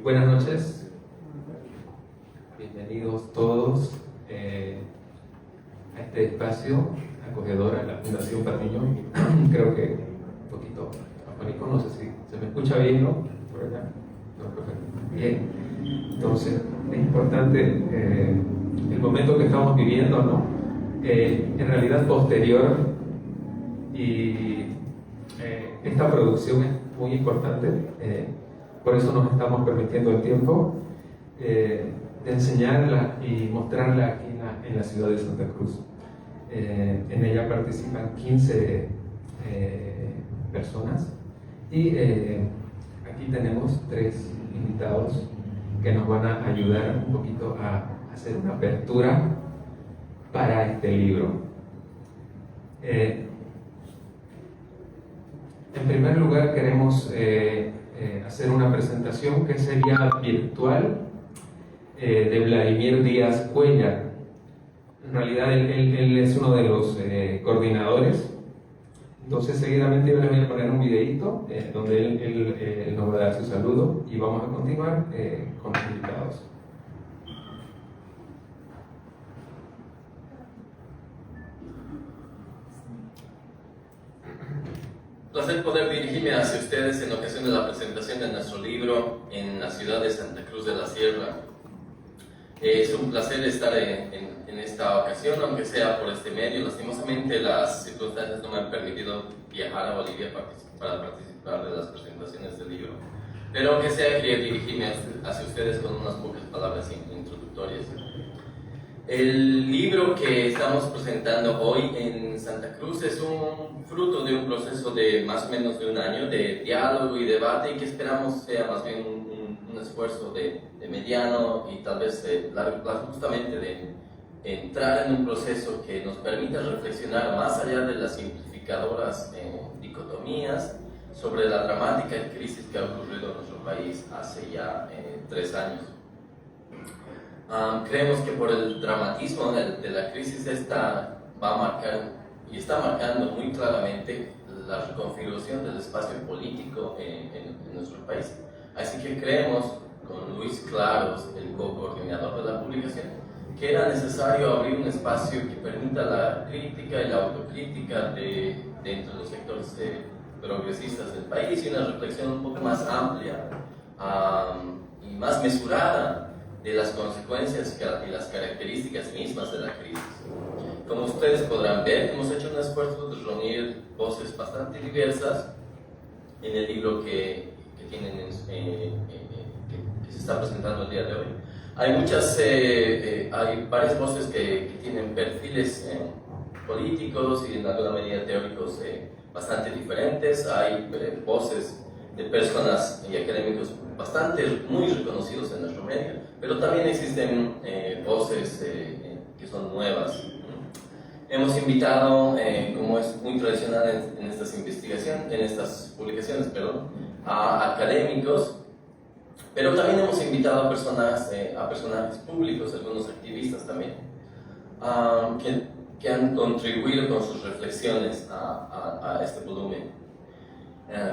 Buenas noches, bienvenidos todos a este espacio acogedor a la Fundación Patiño. Creo que un poquito afónico, no sé si se me escucha bien, ¿no? Por acá. No, perfecto. Bien, entonces es importante el momento que estamos viviendo, ¿no? En realidad posterior, y esta producción es muy importante. Por eso nos estamos permitiendo el tiempo de enseñarla y mostrarla aquí en la ciudad de Santa Cruz. En ella participan 15 personas y aquí tenemos 3 invitados que nos van a ayudar un poquito a hacer una apertura para este libro. En primer lugar queremos hacer una presentación que sería virtual de Vladimir Díaz Cuellar. En realidad él es uno de los coordinadores. Entonces seguidamente yo les voy a poner un videíto donde él nos va a dar su saludo y vamos a continuar con los invitados. Placer poder dirigirme hacia ustedes en ocasión de la presentación de nuestro libro en la ciudad de Santa Cruz de la Sierra. Es un placer estar en esta ocasión, aunque sea por este medio. Lastimosamente las circunstancias no me han permitido viajar a Bolivia para participar de las presentaciones del libro. Pero aunque sea, quería dirigirme hacia ustedes con unas pocas palabras introductorias. El libro que estamos presentando hoy en Santa Cruz es un fruto de un proceso de más o menos de un año de diálogo y debate, y que esperamos sea más bien un esfuerzo de mediano y tal vez de largo plazo, justamente de entrar en un proceso que nos permita reflexionar más allá de las simplificadoras dicotomías sobre la dramática crisis que ha ocurrido en nuestro país hace ya 3 años. Creemos que por el dramatismo de la crisis esta va a marcar y está marcando muy claramente la reconfiguración del espacio político en nuestro país. Así que creemos, con Luis Claros, el co-coordinador de la publicación, que era necesario abrir un espacio que permita la crítica y la autocrítica dentro de los sectores progresistas del país, y una reflexión un poco más amplia y más mesurada de las consecuencias y las características mismas de la crisis. Como ustedes podrán ver, hemos hecho un esfuerzo de reunir voces bastante diversas en el libro que se está presentando el día de hoy. Hay varias voces que tienen perfiles políticos y en alguna medida teóricos bastante diferentes. Hay voces de personas y académicos muy reconocidos en nuestro medio, pero también existen voces que son nuevas. Hemos invitado, como es muy tradicional en estas publicaciones, a académicos, pero también hemos invitado a personajes públicos, algunos activistas también, que han contribuido con sus reflexiones a este volumen.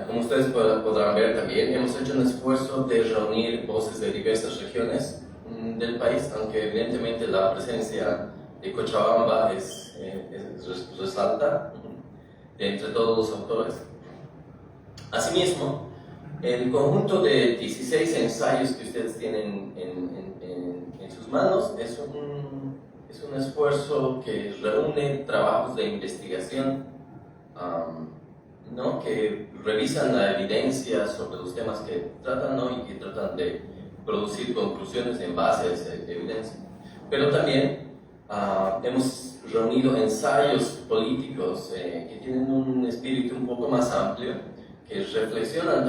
Como ustedes podrán ver también, hemos hecho un esfuerzo de reunir voces de diversas regiones del país, aunque evidentemente la presencia de Cochabamba resalta de entre todos los autores. Asimismo, el conjunto de 16 ensayos que ustedes tienen en sus manos es un esfuerzo que reúne trabajos de investigación que revisan la evidencia sobre los temas que tratan, y que tratan de producir conclusiones en base a esa evidencia. Pero también hemos reunido ensayos políticos que tienen un espíritu un poco más amplio, que reflexionan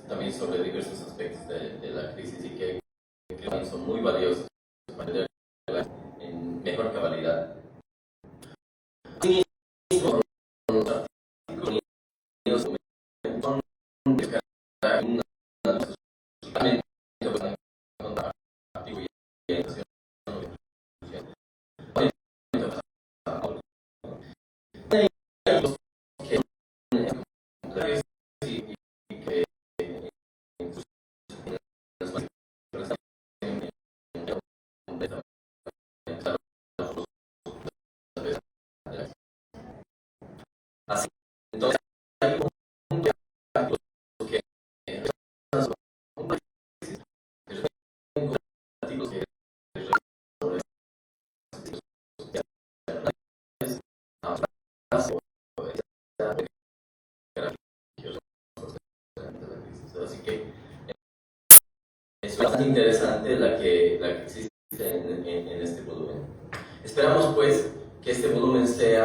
también sobre diversos aspectos de la crisis y que creo son muy valiosos para entender en mejor cabalidad. Asimismo, Así, entonces, hay un punto que así que es bastante interesante la que existe en este volumen. Esperamos pues que este volumen se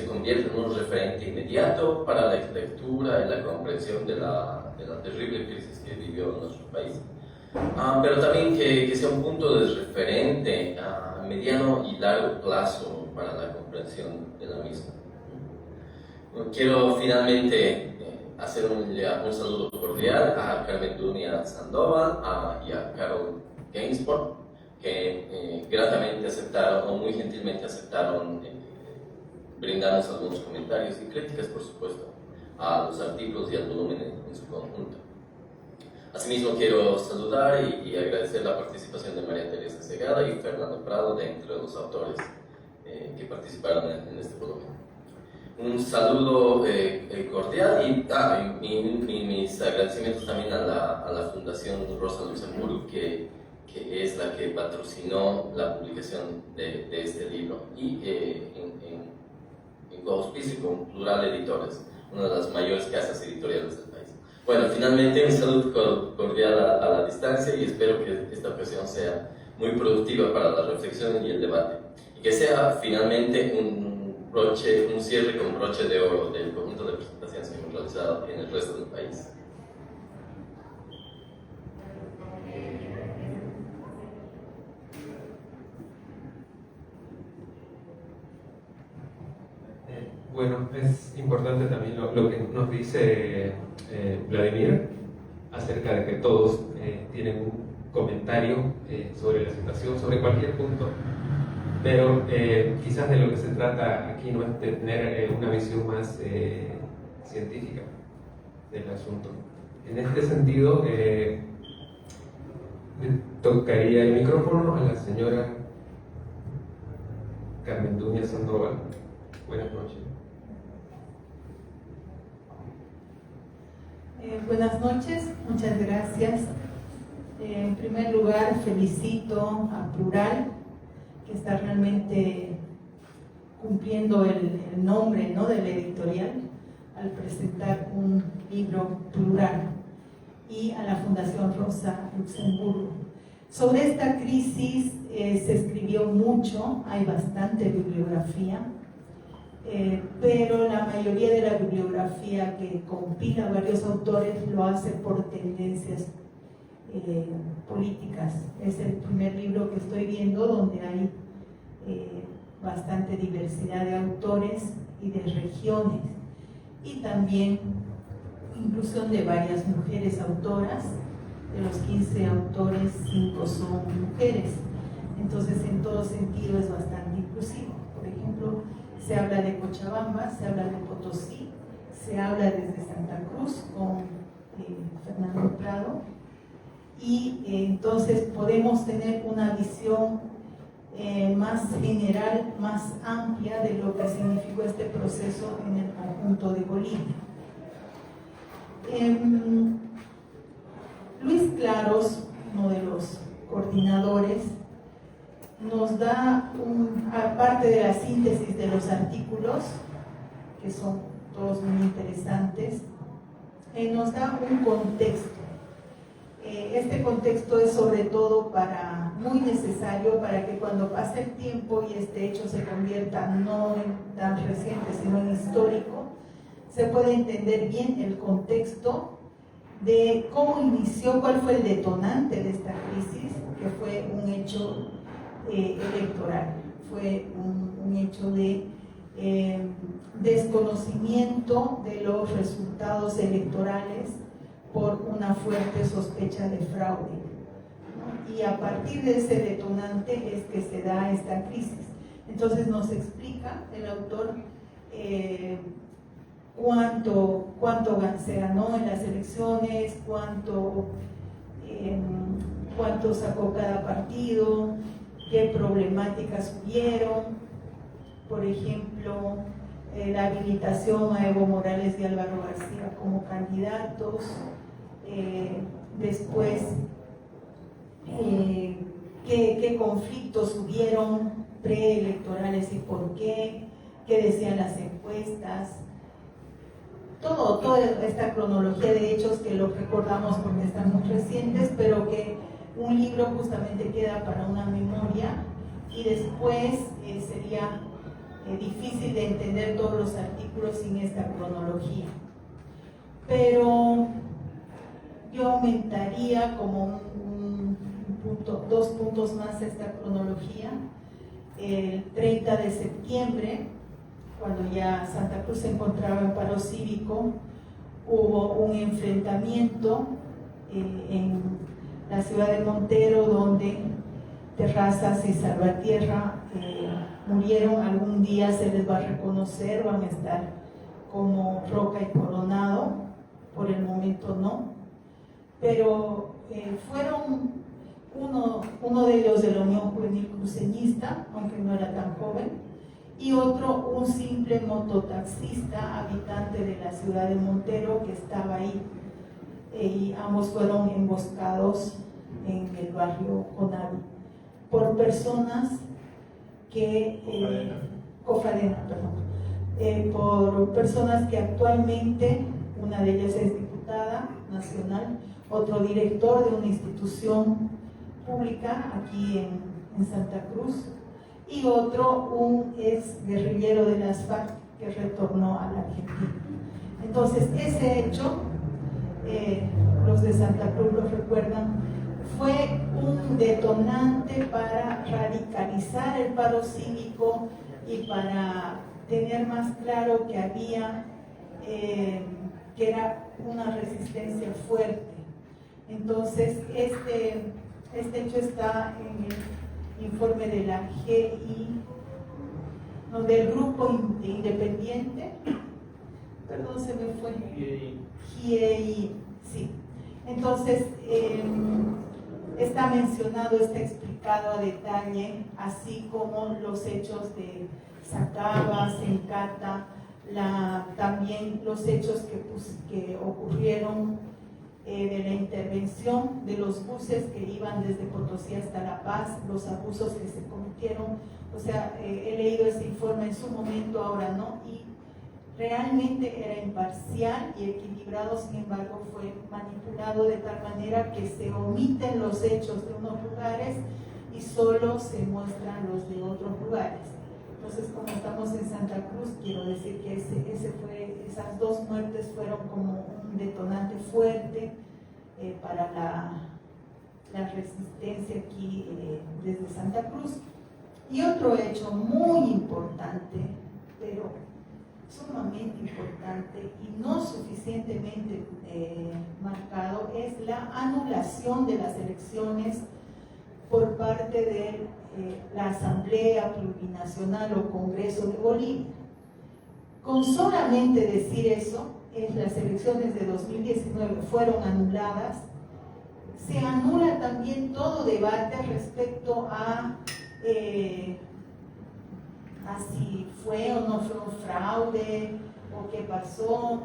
convierta en un referente inmediato para la lectura y la comprensión de la terrible crisis que vivió nuestro país. Pero también que sea un punto de referente a mediano y largo plazo para la comprensión de la misma. Quiero finalmente hacer un saludo cordial a Carmen Dunia Sandoval y a Carol Gainsborough, que gratamente aceptaron, o muy gentilmente aceptaron, brindarnos algunos comentarios y críticas, por supuesto, a los artículos y al volumen en su conjunto. Asimismo, quiero saludar y agradecer la participación de María Teresa Segada y Fernando Prado, de entre los autores que participaron en este volumen. Un saludo cordial y mis agradecimientos también a la Fundación Rosa Luxemburgo, que es la que patrocinó la publicación de este libro, y en coauspicio con Plural Editores, una de las mayores casas editoriales del país. Bueno, finalmente un saludo cordial a la distancia, y espero que esta ocasión sea muy productiva para la reflexión y el debate, y que sea finalmente un cierre con broche de oro del conjunto de presentaciones que hemos realizado en el resto del país. Bueno, es importante también lo que nos dice Vladimir acerca de que todos tienen un comentario sobre la situación, sobre cualquier punto, pero quizás de lo que se trata aquí no es de tener una visión más científica del asunto. En este sentido, le tocaría el micrófono a la señora Carmen Dunia Sandoval. Buenas noches. Buenas noches, muchas gracias. En primer lugar, felicito a Plural, que está realmente cumpliendo el nombre, ¿no?, de la editorial al presentar un libro plural, y a la Fundación Rosa Luxemburgo. Sobre esta crisis se escribió mucho, hay bastante bibliografía, pero la mayoría de la bibliografía que compila varios autores lo hace por tendencias políticas. Es el primer libro que estoy viendo donde hay bastante diversidad de autores y de regiones, y también inclusión de varias mujeres autoras. De los 15 autores, 5 son mujeres, entonces en todo sentido es bastante inclusivo. Por ejemplo, se habla de Cochabamba, se habla de Potosí, se habla desde Santa Cruz con Fernando Prado, y entonces podemos tener una visión más general, más amplia de lo que significó este proceso en el conjunto de Bolivia. Luis Claros, uno de los coordinadores, nos da, aparte de la síntesis de los artículos, que son todos muy interesantes, nos da un contexto. Este contexto es sobre todo muy necesario para que cuando pase el tiempo y este hecho se convierta no en tan reciente, sino en histórico, se pueda entender bien el contexto de cómo inició, cuál fue el detonante de esta crisis, que fue un hecho electoral, fue un hecho de desconocimiento de los resultados electorales por una fuerte sospecha de fraude, ¿no? Y a partir de ese detonante es que se da esta crisis. Entonces nos explica el autor cuánto se ganó en las elecciones, cuánto sacó cada partido, qué problemáticas hubieron. Por ejemplo, la habilitación a Evo Morales y Álvaro García como candidatos, después qué conflictos hubieron preelectorales y por qué decían las encuestas, toda esta cronología de hechos que lo recordamos porque están muy recientes, pero que un libro justamente queda para una memoria, y después sería difícil de entender todos los artículos sin esta cronología. Pero yo aumentaría como dos puntos más esta cronología. El 30 de septiembre, cuando ya Santa Cruz se encontraba en paro cívico, hubo un enfrentamiento en la ciudad de Montero, donde Terrazas y Salvatierra murieron. Algún día se les va a reconocer, van a estar como Roca y Coronado, por el momento no, pero fueron uno de ellos de la Unión Juvenil Cruceñista, aunque no era tan joven, y otro un simple mototaxista habitante de la ciudad de Montero que estaba ahí, y ambos fueron emboscados en el barrio Conavi por personas que por personas que actualmente, una de ellas es diputada nacional, otro director de una institución pública aquí en Santa Cruz, y otro un ex guerrillero de las FARC que retornó a la Argentina. Entonces ese hecho, los de Santa Cruz lo recuerdan, fue un detonante para radicalizar el paro cívico y para tener más claro que había, que era una resistencia fuerte. Entonces este hecho está en el informe de la GI, no, del grupo independiente, perdón, se me fue, GI, sí. Entonces está mencionado, está explicado a detalle, así como los hechos de Sacaba, Sencata, también los hechos que ocurrieron de la intervención de los buses que iban desde Potosí hasta La Paz, los abusos que se cometieron. O sea, he leído ese informe en su momento, ahora no, y realmente era imparcial y equilibrado. Sin embargo, fue manipulado de tal manera que se omiten los hechos de unos lugares y solo se muestran los de otros lugares. Entonces, como estamos en Santa Cruz, quiero decir que esas dos muertes fueron como un detonante fuerte para la resistencia aquí desde Santa Cruz. Y otro hecho muy importante, pero sumamente importante y no suficientemente marcado, es la anulación de las elecciones por parte de la Asamblea Plurinacional o Congreso de Bolivia. Con solamente decir eso, las elecciones de 2019 fueron anuladas, se anula también todo debate respecto a si fue o no fue un fraude o qué pasó,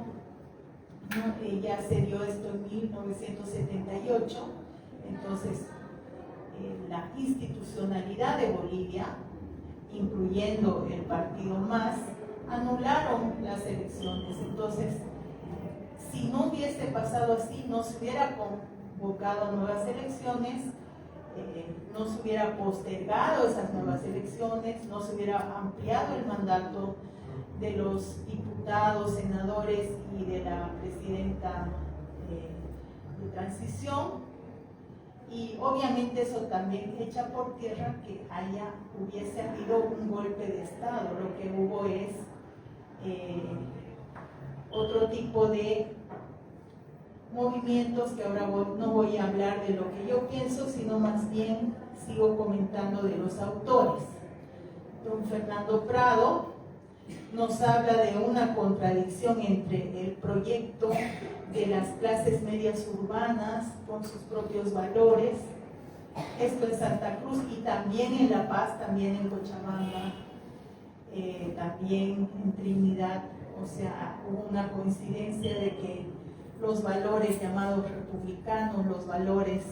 ¿no? Ya se dio esto en 1978, entonces la institucionalidad de Bolivia, incluyendo el partido MAS, anularon las elecciones. Entonces, si no hubiese pasado así, no se hubiera convocado nuevas elecciones, no se hubiera postergado esas nuevas elecciones, no se hubiera ampliado el mandato de los diputados, senadores y de la presidenta de transición, y obviamente eso también echa por tierra que hubiese habido un golpe de Estado. Lo que hubo es otro tipo de movimientos que ahora no voy a hablar de lo que yo pienso, sino más bien sigo comentando de los autores. Don Fernando Prado nos habla de una contradicción entre el proyecto de las clases medias urbanas con sus propios valores, esto en Santa Cruz y también en La Paz, también en Cochabamba, también en Trinidad, o sea, hubo una coincidencia de que los valores llamados republicanos, los valores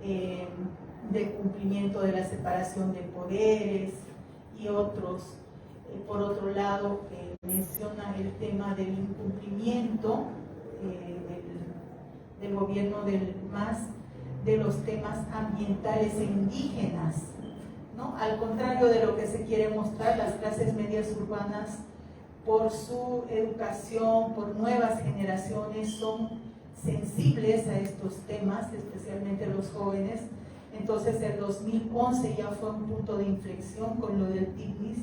de cumplimiento de la separación de poderes y otros, por otro lado, menciona el tema del incumplimiento del gobierno del MAS de los temas ambientales e indígenas, ¿no? Al contrario de lo que se quiere mostrar, las clases medias urbanas, por su educación, por nuevas generaciones, son sensibles a estos temas, especialmente los jóvenes. Entonces el 2011 ya fue un punto de inflexión con lo del TICNIS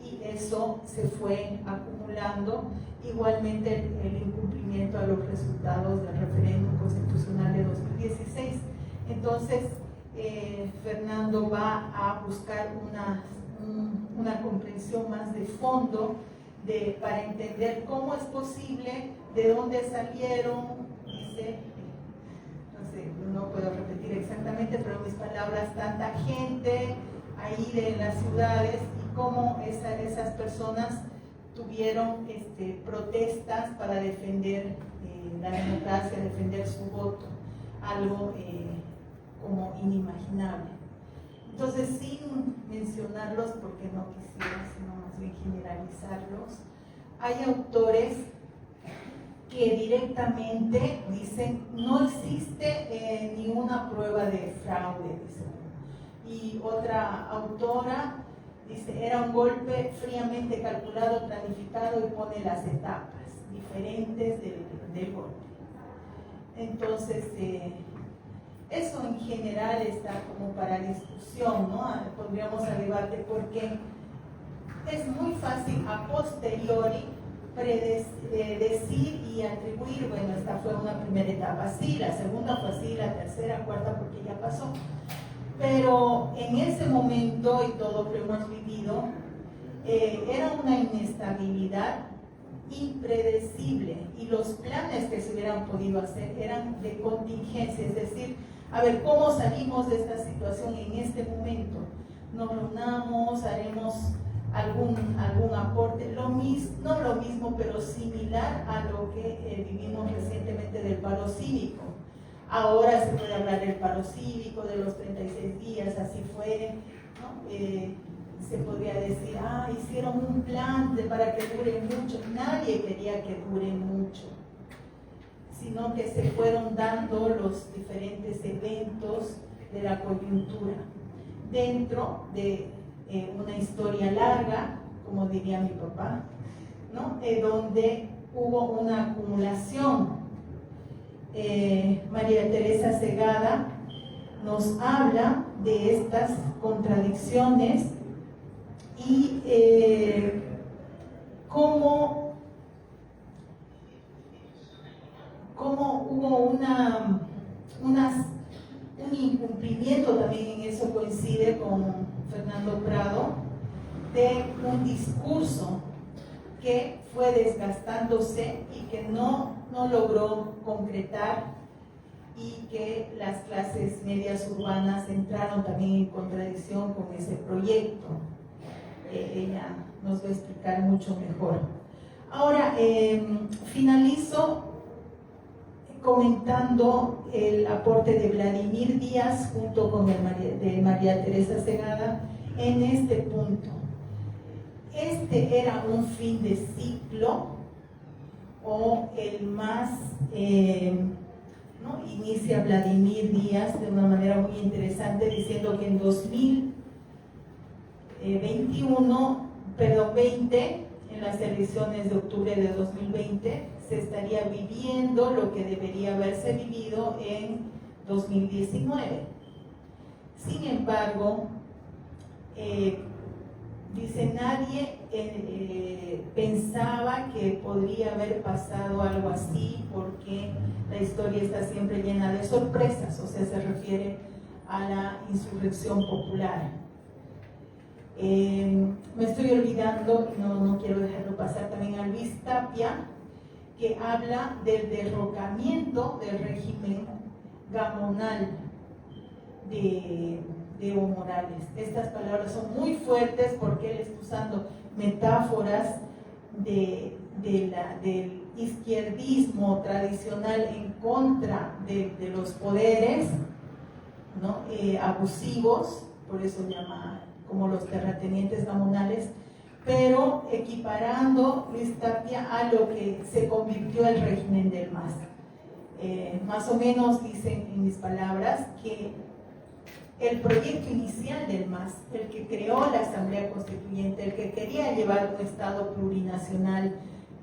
y eso se fue acumulando. Igualmente el incumplimiento a los resultados del referéndum constitucional de 2016. Entonces Fernando va a buscar una comprensión más de fondo para entender cómo es posible, de dónde salieron, dice, no sé, no puedo repetir exactamente, pero mis palabras, tanta gente ahí de las ciudades y cómo esas personas tuvieron protestas para defender la democracia, defender su voto, algo como inimaginable. Entonces, sin mencionarlos, porque no quisiera, sino más bien generalizarlos, hay autores que directamente dicen no existe ninguna prueba de fraude, dice. Y otra autora dice era un golpe fríamente calculado, planificado y pone las etapas diferentes del golpe. Entonces, eso en general está como para discusión, ¿no? Podríamos debate porque es muy fácil a posteriori decir y atribuir, bueno, esta fue una primera etapa así, la segunda fue así, la tercera, cuarta, porque ya pasó. Pero en ese momento y todo lo que hemos vivido, era una inestabilidad impredecible y los planes que se hubieran podido hacer eran de contingencia, es decir, a ver cómo salimos de esta situación en este momento. Nos reunamos, haremos algún aporte, no lo mismo, pero similar a lo que vivimos recientemente del paro cívico. Ahora se puede hablar del paro cívico, de los 36 días, así fue, ¿no? Se podría decir, hicieron un plan para que dure mucho. Nadie quería que dure mucho, sino que se fueron dando los diferentes eventos de la coyuntura dentro de una historia larga, como diría mi papá, ¿no? Donde hubo una acumulación. María Teresa Segada nos habla de estas contradicciones y cómo hubo un incumplimiento, también en eso coincide con Fernando Prado, de un discurso que fue desgastándose y que no logró concretar, y que las clases medias urbanas entraron también en contradicción con ese proyecto. Ella nos va a explicar mucho mejor. Ahora, finalizo comentando el aporte de Vladimir Díaz junto con el de María Teresa Segada en este punto. Este era un fin de ciclo, o el más, ¿no? Inicia Vladimir Díaz de una manera muy interesante diciendo que en 2020, en las elecciones de octubre de 2020, se estaría viviendo lo que debería haberse vivido en 2019. Sin embargo, dice, nadie pensaba que podría haber pasado algo así, porque la historia está siempre llena de sorpresas, o sea, se refiere a la insurrección popular. Me estoy olvidando, no quiero dejarlo pasar, también a Luis Tapia, que habla del derrocamiento del régimen gamonal de Evo Morales. Estas palabras son muy fuertes porque él está usando metáforas del izquierdismo tradicional en contra de los poderes, ¿no? Abusivos, por eso llama como los terratenientes gamonales, pero equiparando Luis Tapia a lo que se convirtió el régimen del MAS. Más o menos dicen en mis palabras que el proyecto inicial del MAS, el que creó la Asamblea Constituyente, el que quería llevar un Estado plurinacional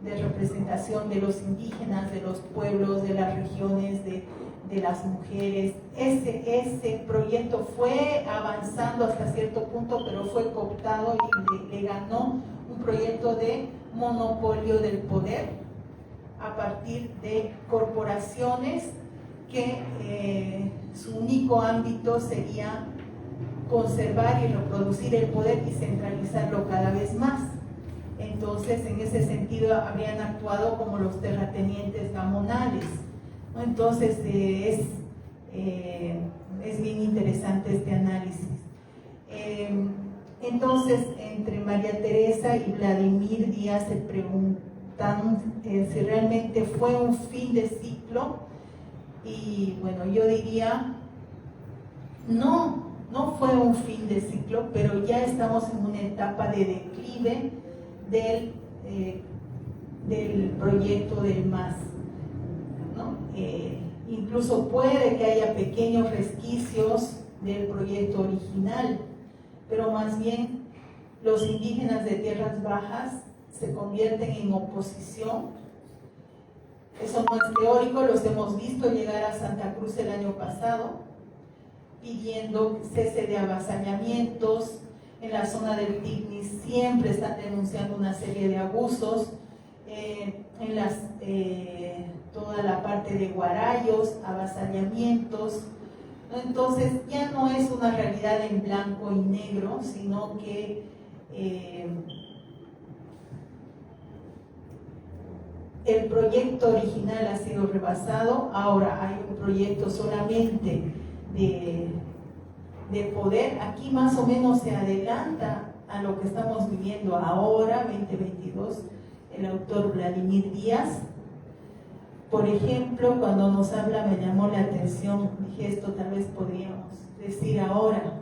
de representación de los indígenas, de los pueblos, de las regiones, de las mujeres, ese proyecto fue avanzando hasta cierto punto, pero fue cooptado y le ganó un proyecto de monopolio del poder a partir de corporaciones que su único ámbito sería conservar y reproducir el poder y centralizarlo cada vez más. Entonces, en ese sentido, habrían actuado como los terratenientes gamonales, ¿no? Entonces, es bien interesante este análisis. Entonces, entre María Teresa y Vladimir Díaz se preguntan si realmente fue un fin de ciclo. Y bueno, yo diría, no fue un fin de ciclo, pero ya estamos en una etapa de declive del proyecto del MAS, ¿no? Incluso puede que haya pequeños resquicios del proyecto original, pero más bien los indígenas de tierras bajas se convierten en oposición. Eso no es teórico, los hemos visto llegar a Santa Cruz el año pasado pidiendo cese de avasallamientos. En la zona del Tignis siempre están denunciando una serie de abusos. Toda la parte de Guarayos, avasallamientos. Entonces ya no es una realidad en blanco y negro, sino que el proyecto original ha sido rebasado. Ahora hay un proyecto solamente de poder. Aquí más o menos se adelanta a lo que estamos viviendo ahora, 2022, el autor Vladimir Díaz. Por ejemplo, cuando nos habla, me llamó la atención, dije, esto tal vez podríamos decir ahora,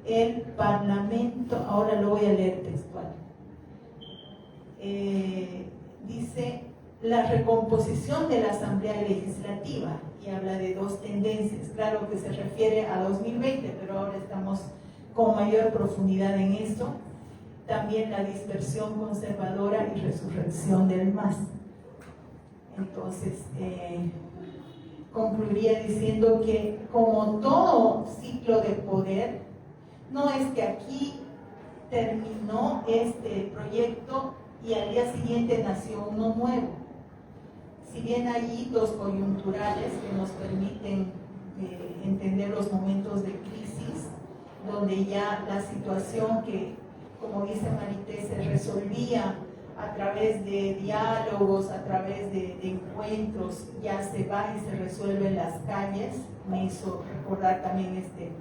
el Parlamento, ahora lo voy a leer textual, dice, la recomposición de la Asamblea Legislativa, y habla de dos tendencias, claro que se refiere a 2020, pero ahora estamos con mayor profundidad en esto, también la dispersión conservadora y resurrección del MAS. Entonces, concluiría diciendo que como todo ciclo de poder, no es que aquí terminó este proyecto y al día siguiente nació uno nuevo. Si bien hay hitos coyunturales que nos permiten entender los momentos de crisis, donde ya la situación que, como dice Marité, se resolvía a través de diálogos, a través de encuentros, ya se va y se resuelve en las calles. Me hizo recordar también este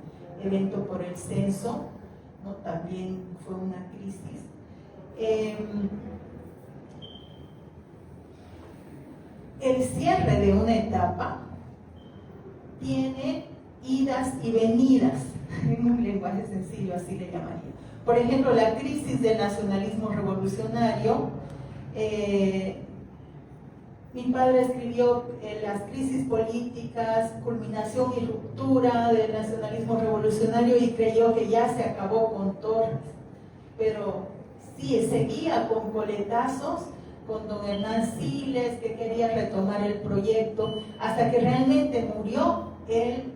evento por el censo, ¿no? También fue una crisis. El cierre de una etapa tiene idas y venidas, en un lenguaje sencillo, así le llamaría. Por ejemplo, la crisis del nacionalismo revolucionario. Mi padre escribió las crisis políticas, culminación y ruptura del nacionalismo revolucionario y creyó que ya se acabó con Torres. Pero sí, seguía con coletazos, con don Hernán Siles, que quería retomar el proyecto, hasta que realmente murió el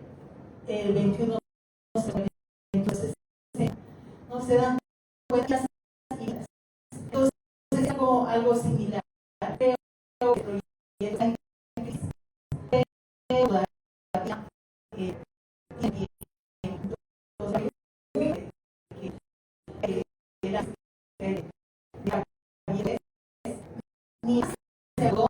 21 de septiembre. Entonces, no se dan cuenta. Entonces, es algo similar. Creo que el proyecto en crisis, ni se logró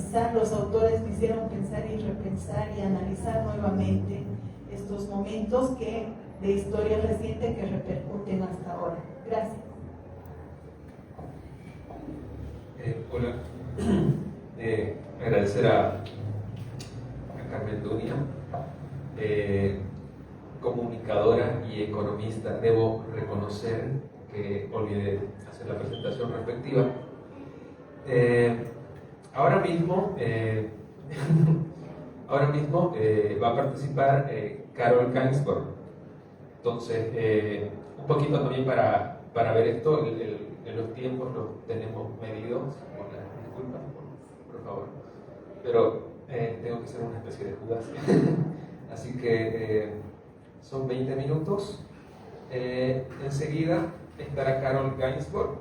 pensar, los autores me hicieron pensar y repensar y analizar nuevamente estos momentos de historia reciente que repercuten hasta ahora. Gracias. Hola. Agradecer a Carmen Dunia, comunicadora y economista. Debo reconocer que olvidé hacer la presentación respectiva. Ahora mismo va a participar Carol Gainsbourg. Entonces, un poquito también para ver esto, los tiempos los tenemos medidos. Disculpa, por favor. Pero tengo que ser una especie de Judas. Así que son 20 minutos. Enseguida estará Carol Gainsbourg.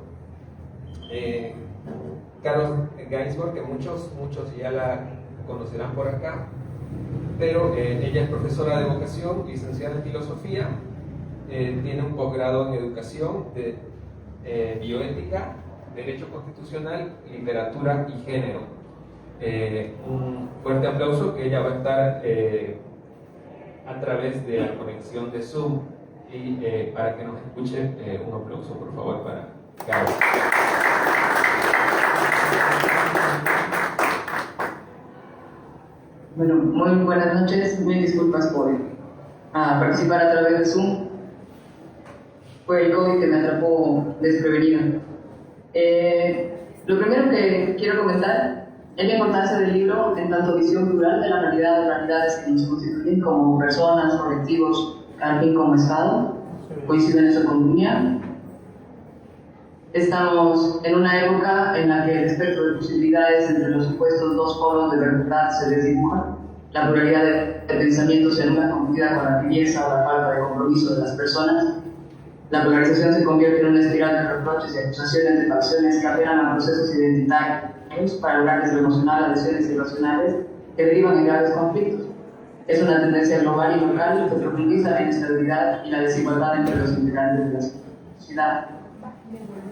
Carol Gainsbourg, que muchos ya la conocerán por acá, pero ella es profesora de vocación, licenciada en filosofía, tiene un posgrado en educación de bioética, derecho constitucional, literatura y género. Un fuerte aplauso, que ella va a estar a través de la conexión de Zoom, y para que nos escuche, un aplauso por favor para Carol. Bueno, muy buenas noches, mil disculpas por participar a través de Zoom. Fue el COVID que me atrapó desprevenido. Lo primero que quiero comentar es la importancia del libro en tanto visión plural de la realidad de realidades que nos constituyen como personas, colectivos, cada quien como Estado. Coincido en eso con Dunia. Estamos en una época en la que el espectro de posibilidades entre los supuestos dos polos de verdad se desdibuja. La pluralidad de pensamientos se nubla confundida con la tibieza o la falta de compromiso de las personas. La polarización se convierte en una espiral de reproches y acusaciones de facciones que apelan a procesos identitarios para lograr desde lo emocional adhesiones irracionales que derivan en graves conflictos. Es una tendencia global y local que profundiza la inestabilidad y la desigualdad entre los integrantes de la sociedad.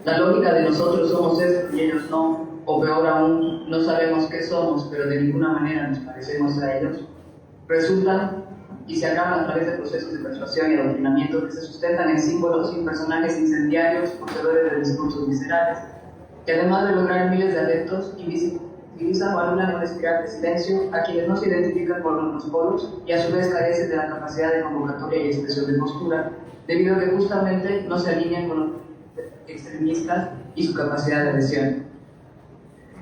La lógica de nosotros somos esto y ellos no, o peor aún, no sabemos qué somos, pero de ninguna manera nos parecemos a ellos, resultan y se acaban a través de procesos de persuasión y adoctrinamiento que se sustentan en símbolos y personajes incendiarios, poseedores de discursos viscerales, que además de lograr miles de adeptos, invisibilizan o anulan en una espiral de silencio a quienes no se identifican con los polos y a su vez carecen de la capacidad de convocatoria y expresión de postura, debido a que justamente no se alinean con los extremistas y su capacidad de adhesión.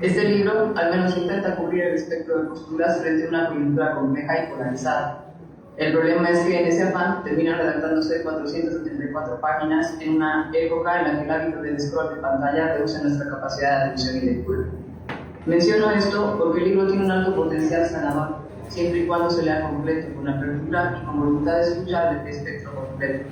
Este libro al menos intenta cubrir el espectro de posturas frente a una coyuntura compleja y polarizada. El problema es que en ese afán terminan redactándose 474 páginas en una época en la que el hábito del scroll de pantalla reduce nuestra capacidad de atención y lectura. Menciono esto porque el libro tiene un alto potencial sanador, siempre y cuando se lea completo, con apertura y con voluntad de escuchar el espectro completo.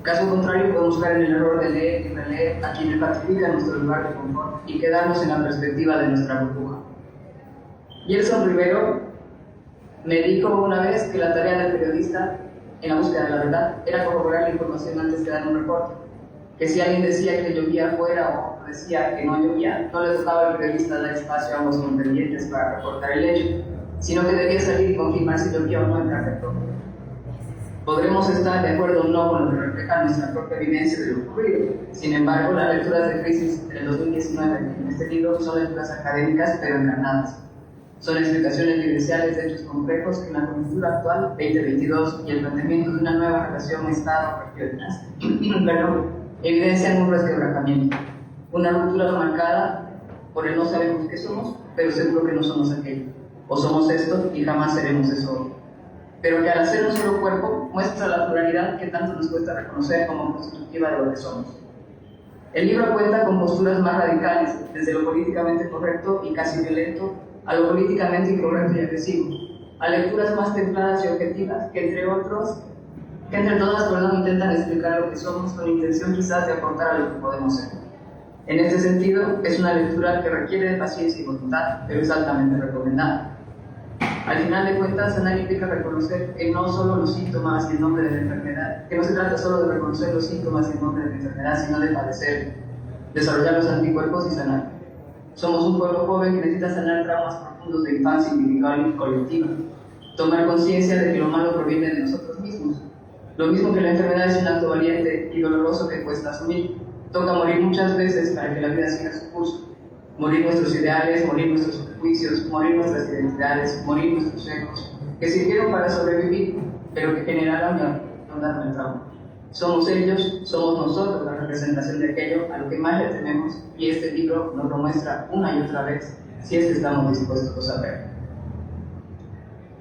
Caso contrario, podemos caer en el error de leer y releer a quienes ratifican nuestro lugar de confort y quedarnos en la perspectiva de nuestra burbuja. Gelson Rivero me dijo una vez que la tarea del periodista en la búsqueda de la verdad era corroborar la información antes de dar un reporte, que si alguien decía que llovía afuera o decía que no llovía, no le tocaba al periodista dar espacio a ambos contendientes para reportar el hecho, sino que debía salir y confirmar si llovía o no en carretón. Podremos estar de acuerdo o no con lo que refleja nuestra propia vivencia de lo ocurrido. Sin embargo, las lecturas de crisis del 2019 en este libro son lecturas académicas pero encarnadas. Son explicaciones vivenciales de hechos complejos que en la coyuntura actual, 2022, y el planteamiento de una nueva relación Estado-regiones, evidencian un resquebrajamiento, una ruptura marcada por el no sabemos qué somos, pero seguro que no somos aquello, o somos esto y jamás seremos eso, pero que al hacer un solo cuerpo muestra la pluralidad que tanto nos cuesta reconocer como constitutiva de lo que somos. El libro cuenta con posturas más radicales, desde lo políticamente correcto y casi violento a lo políticamente incorrecto y agresivo, a lecturas más templadas y objetivas que entre todas intentan explicar lo que somos con intención quizás de aportar a lo que podemos ser. En este sentido, es una lectura que requiere de paciencia y voluntad, pero es altamente recomendada. Al final de cuentas, sanar implica reconocer que no solo los síntomas y el nombre de la enfermedad, que no se trata solo de reconocer los síntomas y el nombre de la enfermedad, sino de padecer, desarrollar los anticuerpos y sanar. Somos un pueblo joven que necesita sanar traumas profundos de infancia individual y colectiva, tomar conciencia de que lo malo proviene de nosotros mismos. Lo mismo que la enfermedad es un acto valiente y doloroso que cuesta asumir. Toca morir muchas veces para que la vida siga su curso. Morir nuestros ideales, morir nuestros prejuicios, morir nuestras identidades, morir nuestros egos, que sirvieron para sobrevivir, pero que generaron y ahondaron el trauma. Somos ellos, somos nosotros la representación de aquello a lo que más le tememos, y este libro nos lo muestra una y otra vez, si es que estamos dispuestos a verlo.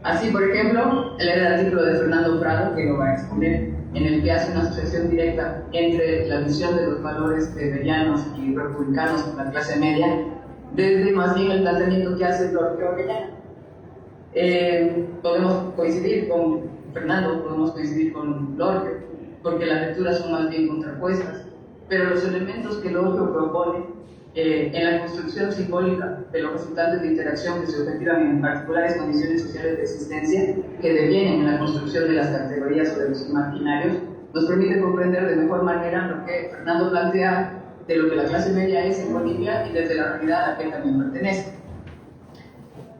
Así, por ejemplo, leer el artículo de Fernando Prado, que lo va a exponer, en el que hace una asociación directa entre la visión de los valores weberianos y republicanos de la clase media, desde más bien el planteamiento que hace Lorque Orellana. Podemos coincidir con Fernando, podemos coincidir con Lorque, porque las lecturas son más bien contrapuestas, pero los elementos que Lorque propone en la construcción simbólica de los resultantes de interacción que se objetan en particulares condiciones sociales de existencia que devienen en la construcción de las categorías o de los imaginarios, nos permite comprender de mejor manera lo que Fernando plantea de lo que la clase media es en Bolivia y desde la realidad a la que también pertenece.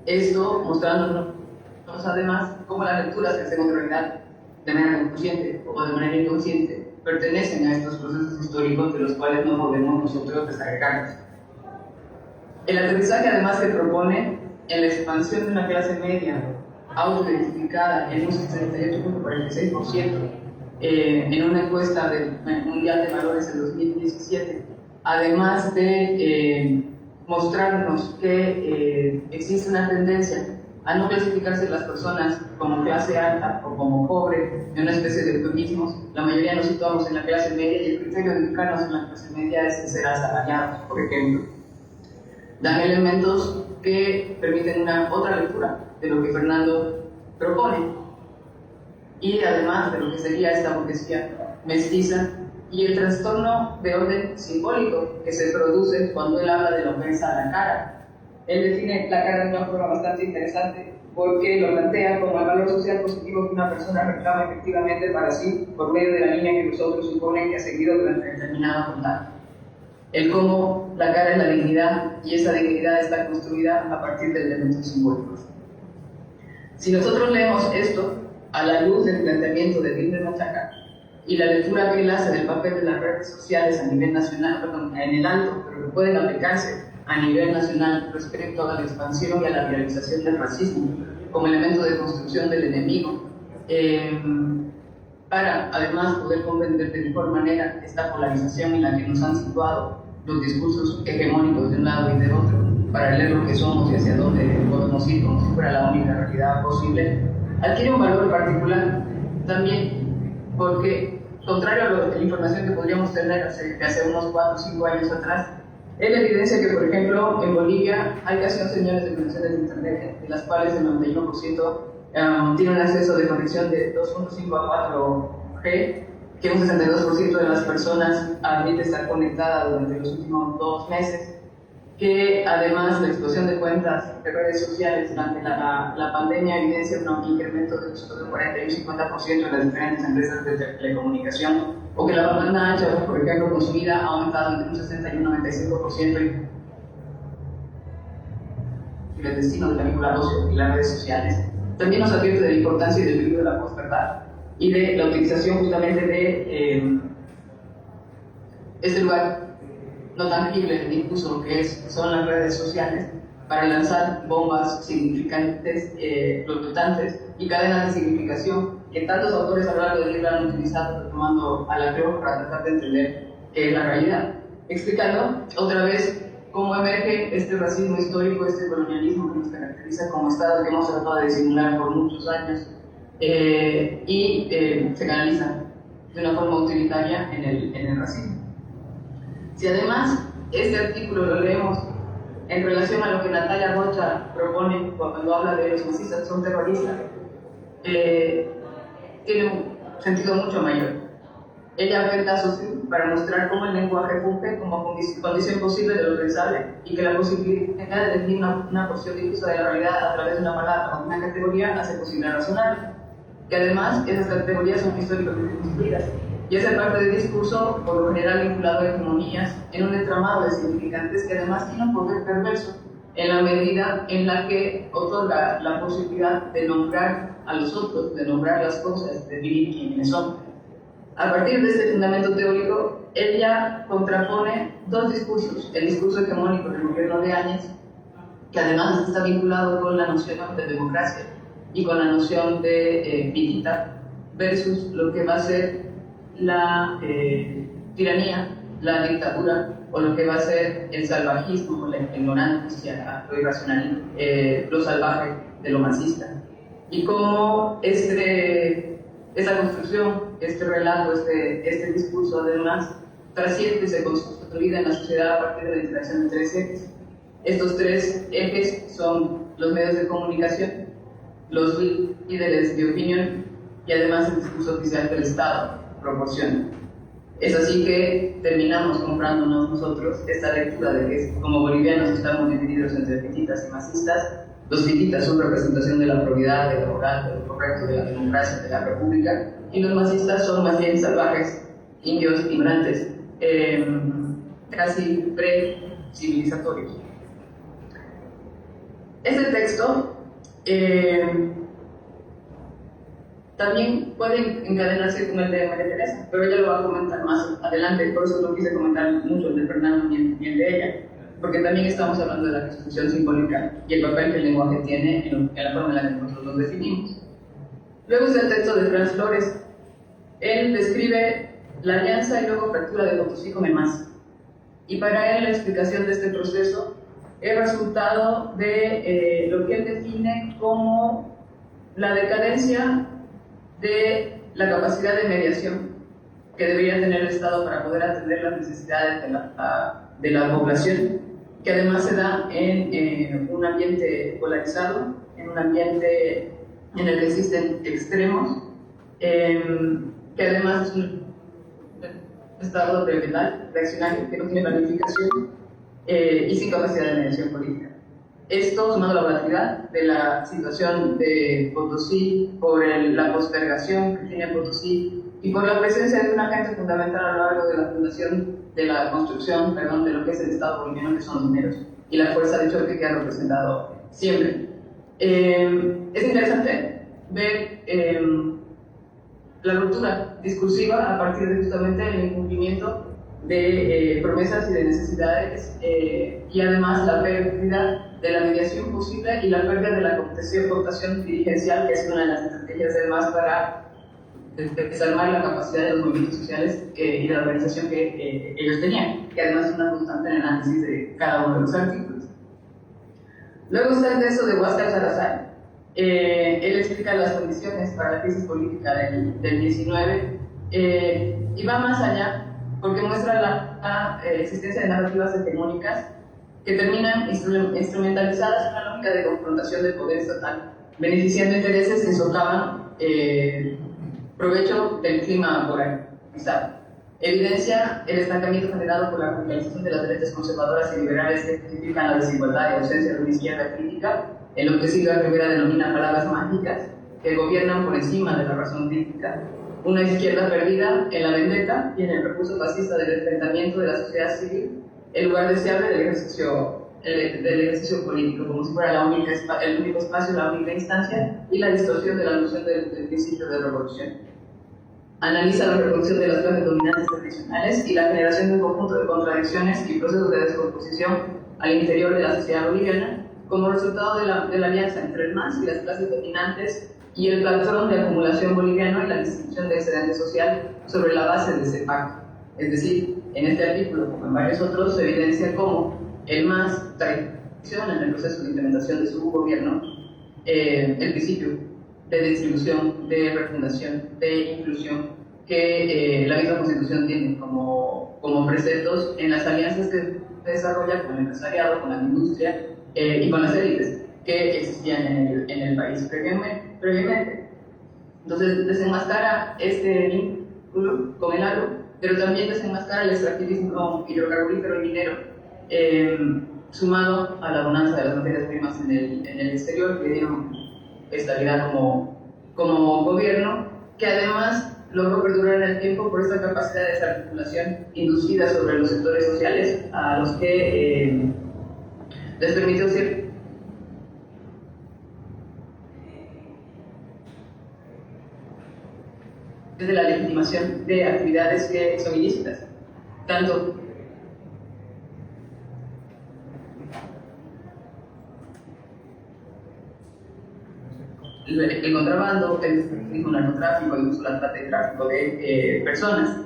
Esto mostrándonos además cómo las lecturas que hacemos de realidad de manera consciente o de manera inconsciente pertenecen a estos procesos históricos de los cuales no podemos nosotros desagregarnos. El aterrizaje además se propone en la expansión de una clase media autoidentificada en un 68.46% en una encuesta del Mundial de Valores en 2017, además de mostrarnos que existe una tendencia a no clasificarse las personas como clase alta o como pobre en una especie de eufemismos. La mayoría nos situamos en la clase media y el criterio de ubicarnos en la clase media es ser asalariados, por ejemplo. Dan elementos que permiten una otra lectura de lo que Fernando propone y además de lo que sería esta burguesía mestiza y el trastorno de orden simbólico que se produce cuando él habla de la ofensa a la cara. Él define la cara de una forma bastante interesante porque lo plantea como el valor social positivo que una persona reclama efectivamente para sí por medio de la línea que los otros suponen que ha seguido durante determinado contacto. El cómo la cara es la dignidad y esa dignidad está construida a partir de elementos simbólicos. Si nosotros leemos esto a la luz del planteamiento de Wilmer Machaca y la lectura que él hace del papel de las redes sociales a nivel nacional, en el alto, pero que pueden aplicarse a nivel nacional respecto a la expansión y a la viralización del racismo como elemento de construcción del enemigo, para además poder comprender de mejor manera esta polarización en la que nos han situado los discursos hegemónicos de un lado y de otro, para leer lo que somos y hacia dónde podemos ir como si fuera la única realidad posible, adquiere un valor particular también porque, contrario a la información que podríamos tener hace unos 4 o 5 años atrás, él evidencia que, por ejemplo, en Bolivia hay casi 11 millones de conexiones de Internet, de las cuales el 91% tiene un acceso de conexión de 2.5 a 4G, que un 62% de las personas admite estar conectada durante los últimos 2 meses, que además la explosión de cuentas de redes sociales durante la pandemia evidencia un incremento de uso de 40 y un 50% en las diferentes empresas de telecomunicación, o que la banda ancha, por ejemplo, consumida ha aumentado entre un 60 y un 95% y el destino de la vinculación al ocio y las redes sociales. También nos advierte de la importancia y del peligro de la posverdad y de la utilización justamente de este lugar no tangible de difuso que son las redes sociales para lanzar bombas significantes, flotantes y cadenas de significación que tantos autores a lo largo del libro han utilizado tomando a la creo para tratar de entender la realidad, explicando otra vez cómo emerge este racismo histórico, este colonialismo que nos caracteriza como Estado que hemos tratado de disimular por muchos años y se canaliza de una forma utilitaria en el racismo. Si además este artículo lo leemos en relación a lo que Natalia Rocha propone cuando habla de los fascistas son terroristas, tiene un sentido mucho mayor. Ella apela a Saussure para mostrar cómo el lenguaje funge como condición posible de lo pensable y que la posibilidad de definir una porción difusa de la realidad a través de una palabra o una categoría hace posible razonarla. Que además esas categorías son históricamente construidas y esa parte del discurso, por lo general vinculado a hegemonías, en un entramado de significantes que además tiene un poder perverso en la medida en la que otorga la posibilidad de nombrar a los otros, de nombrar las cosas, de definir quiénes son. A partir de este fundamento teórico, ella contrapone dos discursos: el discurso hegemónico del gobierno de Áñez, que además está vinculado con la noción de democracia y con la noción de pitita, versus lo que va a ser la tiranía, la dictadura, o lo que va a ser el salvajismo, la ignorancia, lo irracional, lo salvaje de lo marxista. Y cómo esa construcción, este relato, este discurso además trasciende y se consolida en la sociedad a partir de la interacción de tres ejes. Estos tres ejes son los medios de comunicación, los líderes de opinión y además el discurso oficial que el Estado proporciona. Es así que terminamos comprándonos nosotros esta lectura de que como bolivianos estamos divididos entre pititas y masistas. Los pititas son representación de la probidad, de la moral, de lo correcto, de la democracia, de la república, y los masistas son más bien salvajes, indios, ignorantes, casi pre-civilizatorios. Este texto también puede encadenarse con el de María Teresa, pero ella lo va a comentar más adelante, por eso no quise comentar mucho el de Fernando ni el de ella, porque también estamos hablando de la construcción simbólica y el papel que el lenguaje tiene en la forma en la que nosotros nos definimos. Luego está el texto de Franz Flores. Él describe la alianza y luego fractura de Potosí con el MAS. Y para él la explicación de este proceso es resultado de lo que él define como la decadencia de la capacidad de mediación que debería tener el Estado para poder atender las necesidades de la población, que además se da en un ambiente polarizado, en un ambiente en el que existen extremos, que además es un Estado prevenial, reaccionario, que no tiene planificación y sin capacidad de mediación política. Esto, sumado a la volatilidad de la situación de Potosí, por la postergación que tiene Potosí y por la presencia de un agente fundamental a lo largo de la fundación, de la construcción, perdón, de lo que es el Estado boliviano, que son los mineros, y la fuerza de choque que ha representado siempre. Es interesante ver la ruptura discursiva a partir de justamente el incumplimiento de promesas y de necesidades y además la pérdida de la mediación posible y la pérdida de la cooptación dirigencial, que es una de las estrategias del MAS para desarmar la capacidad de los movimientos sociales y de la organización que ellos tenían, que además es una constante en el análisis de cada uno de los artículos. Luego está el texto de Huáscar Salazar. Él explica las condiciones para la crisis política del 19 y va más allá porque muestra la existencia de narrativas hegemónicas que terminan instrumentalizadas en una lógica de confrontación del poder estatal, beneficiando intereses que socavan provecho del clima polarizado. Evidencia el estancamiento generado por la radicalización de las derechas conservadoras y liberales que justifican la desigualdad y ausencia de una izquierda crítica, en lo que Silva Rivera denomina palabras mágicas, que gobiernan por encima de la razón crítica. Una izquierda perdida en la vendetta y en el recurso fascista del enfrentamiento de la sociedad civil, el lugar deseable del ejercicio político, como si fuera el único espacio, la única instancia, y la distorsión de la noción del principio de revolución. Analiza la reproducción de las clases dominantes tradicionales y la generación de un conjunto de contradicciones y procesos de descomposición al interior de la sociedad boliviana como resultado de la alianza entre el MAS y las clases dominantes y el patrón de acumulación boliviano y la distribución de excedente social sobre la base de ese pacto. Es decir, en este artículo, como en varios otros, se evidencia cómo el MAS traiciona en el proceso de implementación de su gobierno el principio de distribución, de refundación, de inclusión que la misma Constitución tiene como preceptos en las alianzas que desarrolla con el empresariado, con la industria y con las élites que existían en el país previamente. Entonces desenmascara este vínculo con el agro, pero también desenmascara el extractivismo hidrocarburífero y minero, sumado a la bonanza de las materias primas en el exterior, que dieron estabilidad como gobierno, que además logró perdurar en el tiempo por esta capacidad de desarticulación inducida sobre los sectores sociales a los que les permitió ser de la legitimación de actividades que son ilícitas, tanto el contrabando, el narcotráfico, incluso la trata y tráfico de personas,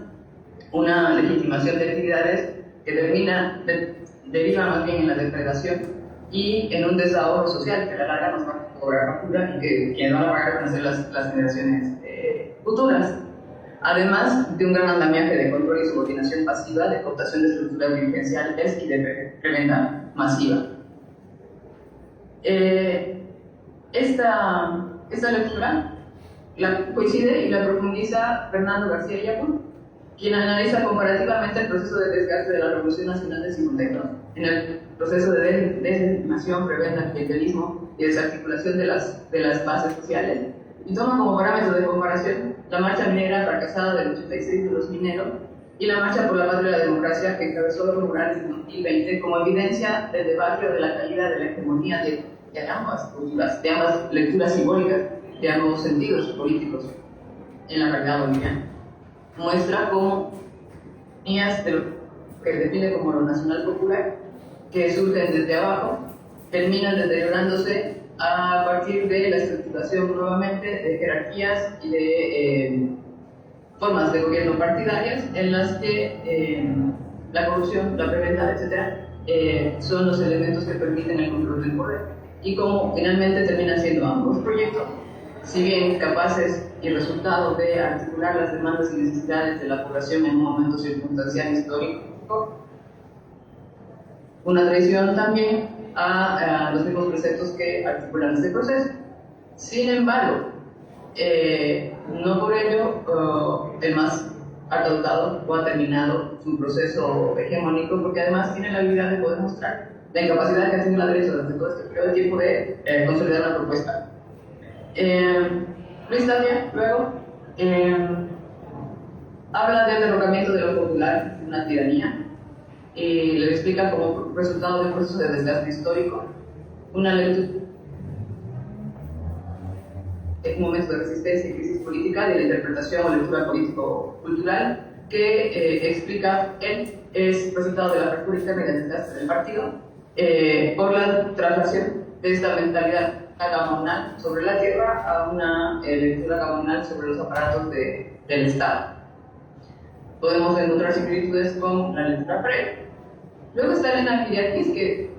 una legitimación de actividades que deriva más bien en la depredación y en un desahogo social que a la larga nos va a cobrar factura y que quienes van a pagar van a ser las generaciones futuras. Además de un gran andamiaje de control y subordinación pasiva, de cooptación de estructuras dirigenciales y de preventa masiva. Esta lectura la coincide y la profundiza Fernando García Illapur, quien analiza comparativamente el proceso de desgaste de la Revolución Nacional del 52 en el proceso de deslegitimación, preventa, clientelismo y desarticulación de las bases sociales, y toma como parámetro de comparación la marcha minera fracasada del 86 de los mineros y la marcha por la paz de la democracia que encabezó Evo Morales en 2020 como evidencia del debacle de la caída de la hegemonía de ambas culturas, de ambas lecturas simbólicas, de ambos sentidos políticos en la realidad boliviana. Muestra cómo líneas de lo que define como lo nacional popular, que surgen desde abajo, terminan deteriorándose a partir de la estructuración nuevamente de jerarquías y de formas de gobierno partidarias en las que la corrupción, la preventa, etc., son los elementos que permiten el control del poder. Y como finalmente terminan siendo ambos proyectos, si bien capaces y resultado de articular las demandas y necesidades de la población en un momento circunstancial histórico, una traición también a los mismos preceptos que articulan este proceso. Sin embargo, no por ello el más ha dotado o ha terminado su proceso hegemónico, porque además tiene la habilidad de poder mostrar la incapacidad que ha tenido la derecha durante todo este periodo de tiempo de consolidar una propuesta. Luis Tapia, luego, habla del derrocamiento de lo popular, una tiranía, y le explica como resultado de un proceso de desgaste histórico, una lectura en un momento de resistencia y crisis política de la interpretación o lectura político-cultural que explica él es resultado de la fractura interna y del desgaste del partido por la traslación de esta mentalidad gamonal sobre la tierra a una lectura gamonal sobre los aparatos del Estado. Podemos encontrar similitudes con la lectura previa. Luego está Elena Kiriakis, que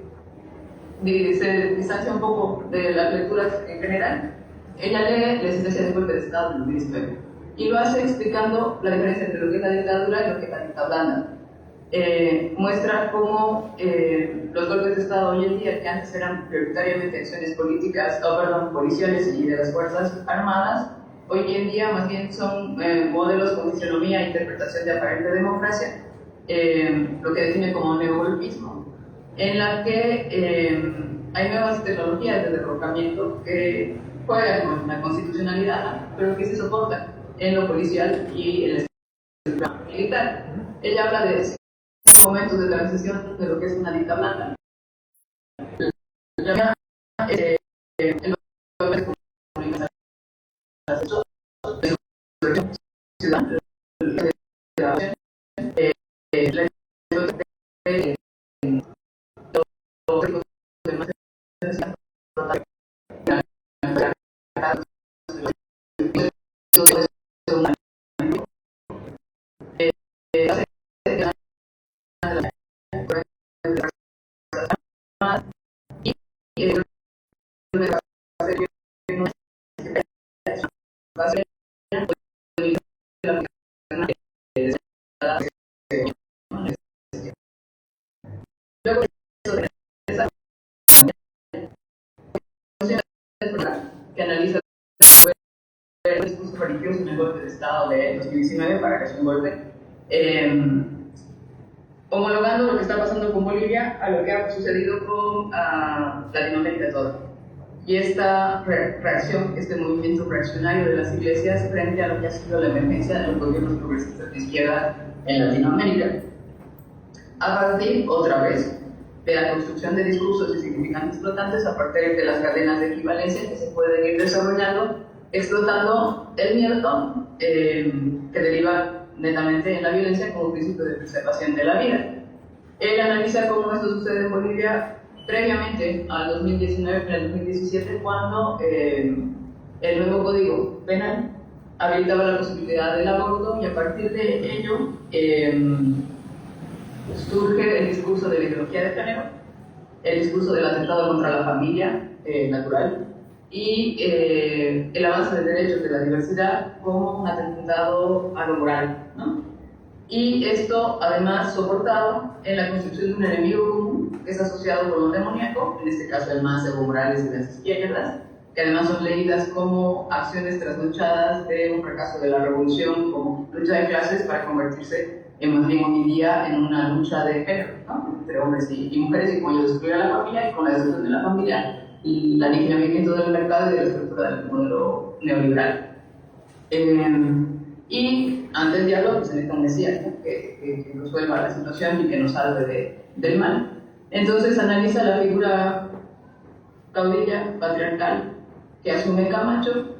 se distancia un poco de las lecturas en general. Ella lee la existencia de golpe de Estado en 2019 y lo hace explicando la diferencia entre lo que es la dictadura y lo que es la dictadura blanda. Muestra cómo los golpes de Estado hoy en día, que antes eran prioritariamente acciones políticas, policiales y de las Fuerzas Armadas, hoy en día más bien son modelos con fisionomía e interpretación de aparente democracia, lo que define como neogolpismo, en la que hay nuevas tecnologías de derrocamiento que juegan con la constitucionalidad, pero que se soportan en lo policial y en el sistema militar. Ella habla de momentos de transición de lo que es una dicta blanda. Que analiza el discurso religioso en el golpe de Estado de 2019 para que sea un golpe, homologando lo que está pasando con Bolivia a lo que ha sucedido con Latinoamérica toda. y esta reacción, este movimiento reaccionario de las iglesias frente a lo que ha sido la emergencia de los gobiernos progresistas de izquierda en Latinoamérica. A partir, otra vez, de la construcción de discursos y significantes flotantes a partir de las cadenas de equivalencia que se pueden ir desarrollando, explotando el miedo que deriva netamente en la violencia como principio de preservación de la vida. Él analiza cómo esto sucede en Bolivia previamente al 2019, en el 2017, cuando el nuevo Código Penal habilitaba la posibilidad del aborto, y a partir de ello surge el discurso de la ideología de género, el discurso del atentado contra la familia natural y el avance de derechos de la diversidad como un atentado a lo moral, ¿no? Y esto además soportado en la construcción de un enemigo común que es asociado con lo demoníaco, en este caso el más Evo Morales y las izquierdas, que además son leídas como acciones trasnochadas de un fracaso de la revolución, como lucha de clases para convertirse en más bien hoy en día en una lucha de género, ¿no? Entre hombres y mujeres, y con ello destruir a la familia, y con la destrucción de la familia y el aniquilamiento del mercado y de la estructura del modelo neoliberal. Y ante el diálogo se necesita un mesías, ¿no? que resuelva la situación y que nos salve del mal. Entonces analiza la figura caudilla, patriarcal, que asume Camacho,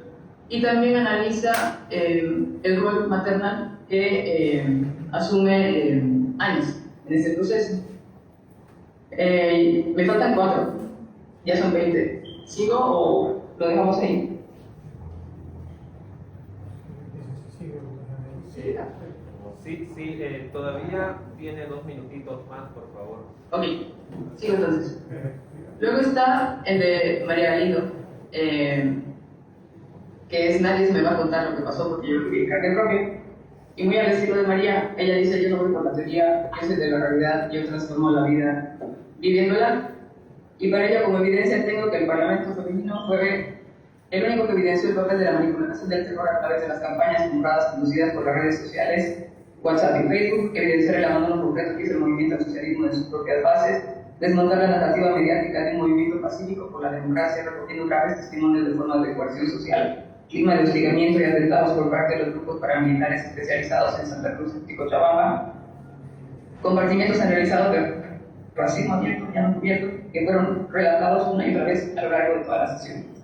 y también analiza el rol maternal que asume Áñez en este proceso. Me faltan 4, ya son 20. ¿Sigo o lo dejamos ahí? Sí, todavía tiene 2 minutitos más, por favor. Ok, sigo entonces. Luego está el de María Galindo, que es nadie me va a contar lo que pasó porque yo viví carne propia. Y muy al estilo de María, ella dice: yo no voy por la teoría, yo soy de la realidad, yo transformo la vida viviéndola. Y para ello, como evidencia, tengo que el Parlamento femenino fue el único que evidenció el papel de la manipulación del terror a través de las campañas compradas conducidas por las redes sociales, WhatsApp y Facebook, evidenciar el abandono concreto que hizo el movimiento al socialismo de sus propias bases, desmontar la narrativa mediática de un movimiento pacífico por la democracia, recogiendo graves testimonios de formas de coerción social, clima de hostigamiento y atentados por parte de los grupos paramilitares especializados en Santa Cruz y Cochabamba, compartimientos generalizados de racismo abierto y no cubierto que fueron relatados una y otra vez a lo largo de toda la sesión.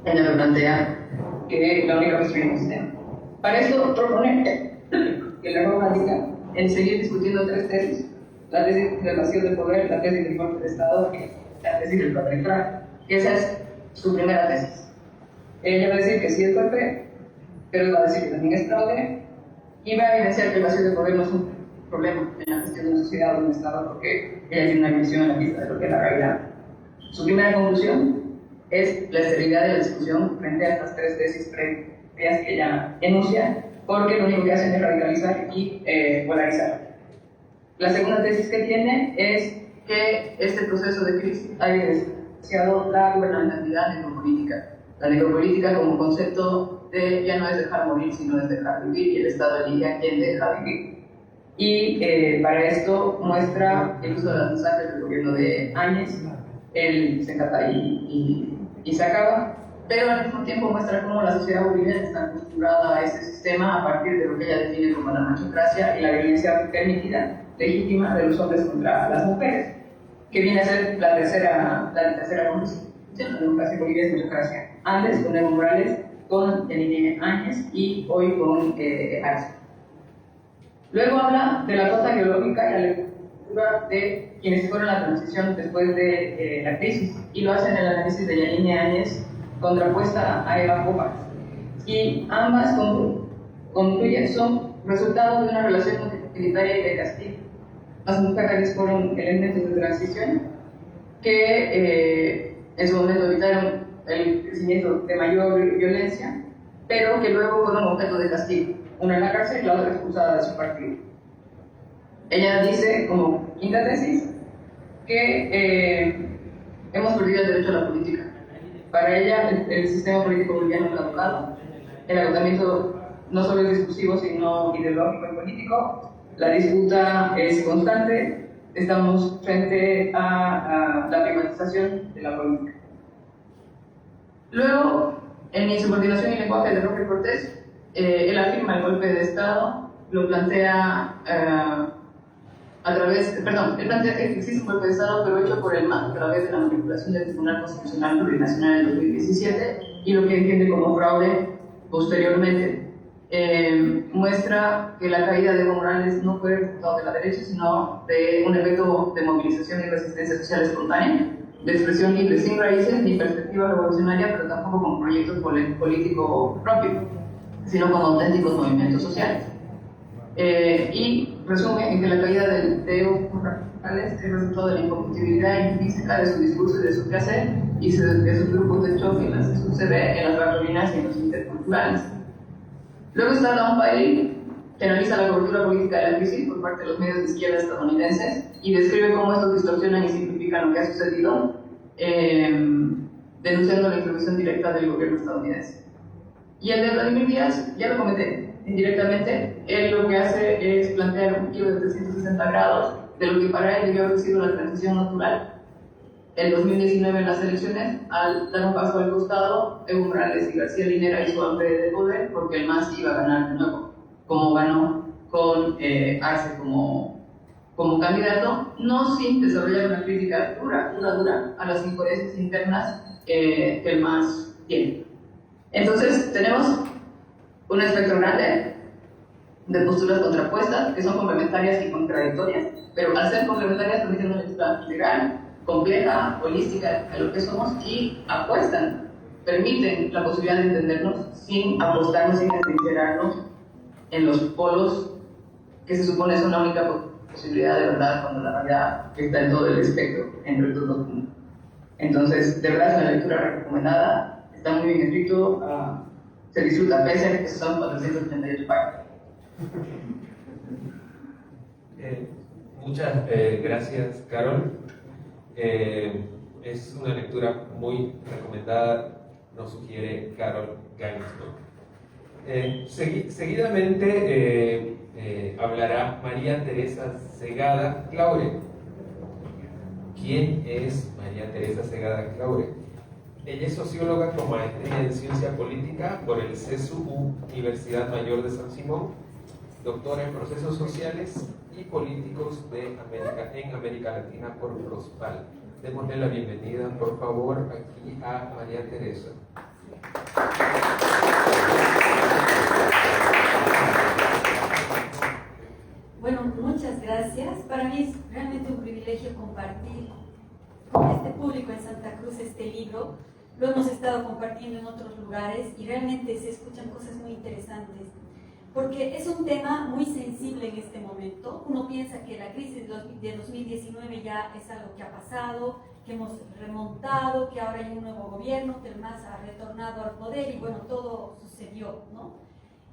Ella me plantea que la única cuestión es tema. Para esto propone que el error radica en seguir discutiendo 3 tesis: la tesis del vacío del poder, la tesis del golpe de Estado y la tesis del patriarcado. Esa es su primera tesis. Ella va a decir que sí es golpe, pero va a decir que también es fraude, y va a evidenciar que el vacío del poder no es un problema en la gestión de una sociedad o de un Estado, porque ella tiene una visión en la vista de lo que es la realidad. Su primera conclusión es la esterilidad de la discusión frente a estas 3 tesis previas que ella enuncia, porque lo único que hacen es radicalizar y polarizar. La segunda tesis que tiene es que este proceso de crisis ha evidenciado la gubernamentalidad necropolítica. La necropolítica como concepto de ya no es dejar morir, sino es dejar vivir, y el Estado elige a quien deja vivir. Y para esto muestra el uso de las masacres del gobierno de Áñez, el Secatá y se acaba, pero al mismo tiempo muestra cómo la sociedad boliviana está acostumbrada a este sistema a partir de lo que ella define como la machocracia y la violencia permitida, legítima, de los hombres contra las mujeres, que viene a ser la tercera condición. La democracia boliviana es machocracia. Antes con Evo Morales, con el Áñez y hoy con Arce. Luego habla de la cosa geológica y la lectura de quienes fueron la transición después de la crisis, y lo hacen en el análisis de Yanine Áñez contrapuesta a Eva Copas, y ambas concluyen son resultados de una relación utilitaria y de castigo. Las mujeres fueron elementos de transición que en su momento evitaron el crecimiento de mayor violencia, pero que luego fueron objeto de castigo, una en la cárcel y la otra expulsada de su partido. Ella dice, como quinta tesis, que hemos perdido el derecho a la política. Para ella, el sistema político boliviano es caducado. El agotamiento no solo es discursivo, sino ideológico y político. La disputa es constante, estamos frente a la privatización de la política. Luego, en Insubordinación y lenguaje de Roque Cortés, él afirma el golpe de Estado, lo plantea él plantea que existe un golpe de Estado, pero hecho por el MAS a través de la manipulación del Tribunal Constitucional Plurinacional del 2017 y lo que entiende como fraude posteriormente. Muestra que la caída de Evo Morales no fue resultado de la derecha, sino de un evento de movilización y resistencia social espontánea, de expresión libre, sin raíces ni perspectiva revolucionaria, pero tampoco con proyectos políticos propios, sino con auténticos movimientos sociales. Y resume en que la caída de Evo Morales es resultado de la incompatibilidad intrínseca de su discurso y de su quehacer y de sus grupos de choque en las que sucede en las barrolinas y en los interculturales. Luego está Don Bailey, que analiza la cobertura política de la crisis por parte de los medios de izquierda estadounidenses y describe cómo estos distorsionan y simplifican lo que ha sucedido, denunciando la intervención directa del gobierno estadounidense. Y el de Vladimir Díaz, ya lo comenté indirectamente, él lo que hace es plantear un giro de 360 grados de lo que para él debió haber sido la transición natural. En 2019 en las elecciones, al dar un paso al costado, Evo Morales y García Linera hizo hambre de poder porque el MAS iba a ganar de nuevo, como ganó con Arce como candidato, no sin desarrollar una crítica dura a las incoherencias internas que el MAS tiene. Entonces, tenemos un espectro grande de posturas contrapuestas que son complementarias y contradictorias, pero al ser complementarias permiten una lectura integral, compleja, holística de lo que somos y permiten la posibilidad de entendernos sin apostarnos, sin atrincherarnos en los polos que se supone son la única posibilidad de verdad cuando la realidad está en todo el espectro entre estos dos puntos. Entonces, de verdad es una lectura recomendada, está muy bien escrito, se disfruta pese a que son 438 páginas. Muchas gracias, Carol. Es una lectura muy recomendada, nos sugiere Carol Gainsbourg. Seguidamente hablará María Teresa Segada Claure. ¿Quién es María Teresa Segada Claure? Ella es socióloga con maestría en ciencia política por el CSU Universidad Mayor de San Simón, doctora en procesos sociales y políticos en América Latina por PROSPAL. Démosle la bienvenida, por favor, aquí a María Teresa. Bueno, muchas gracias. Para mí es realmente un privilegio compartir con este público en Santa Cruz este libro. Lo hemos estado compartiendo en otros lugares y realmente se escuchan cosas muy interesantes, porque es un tema muy sensible en este momento. Uno piensa que la crisis de 2019 ya es algo que ha pasado, que hemos remontado, que ahora hay un nuevo gobierno, que el MAS ha retornado al poder y bueno, todo sucedió, ¿no?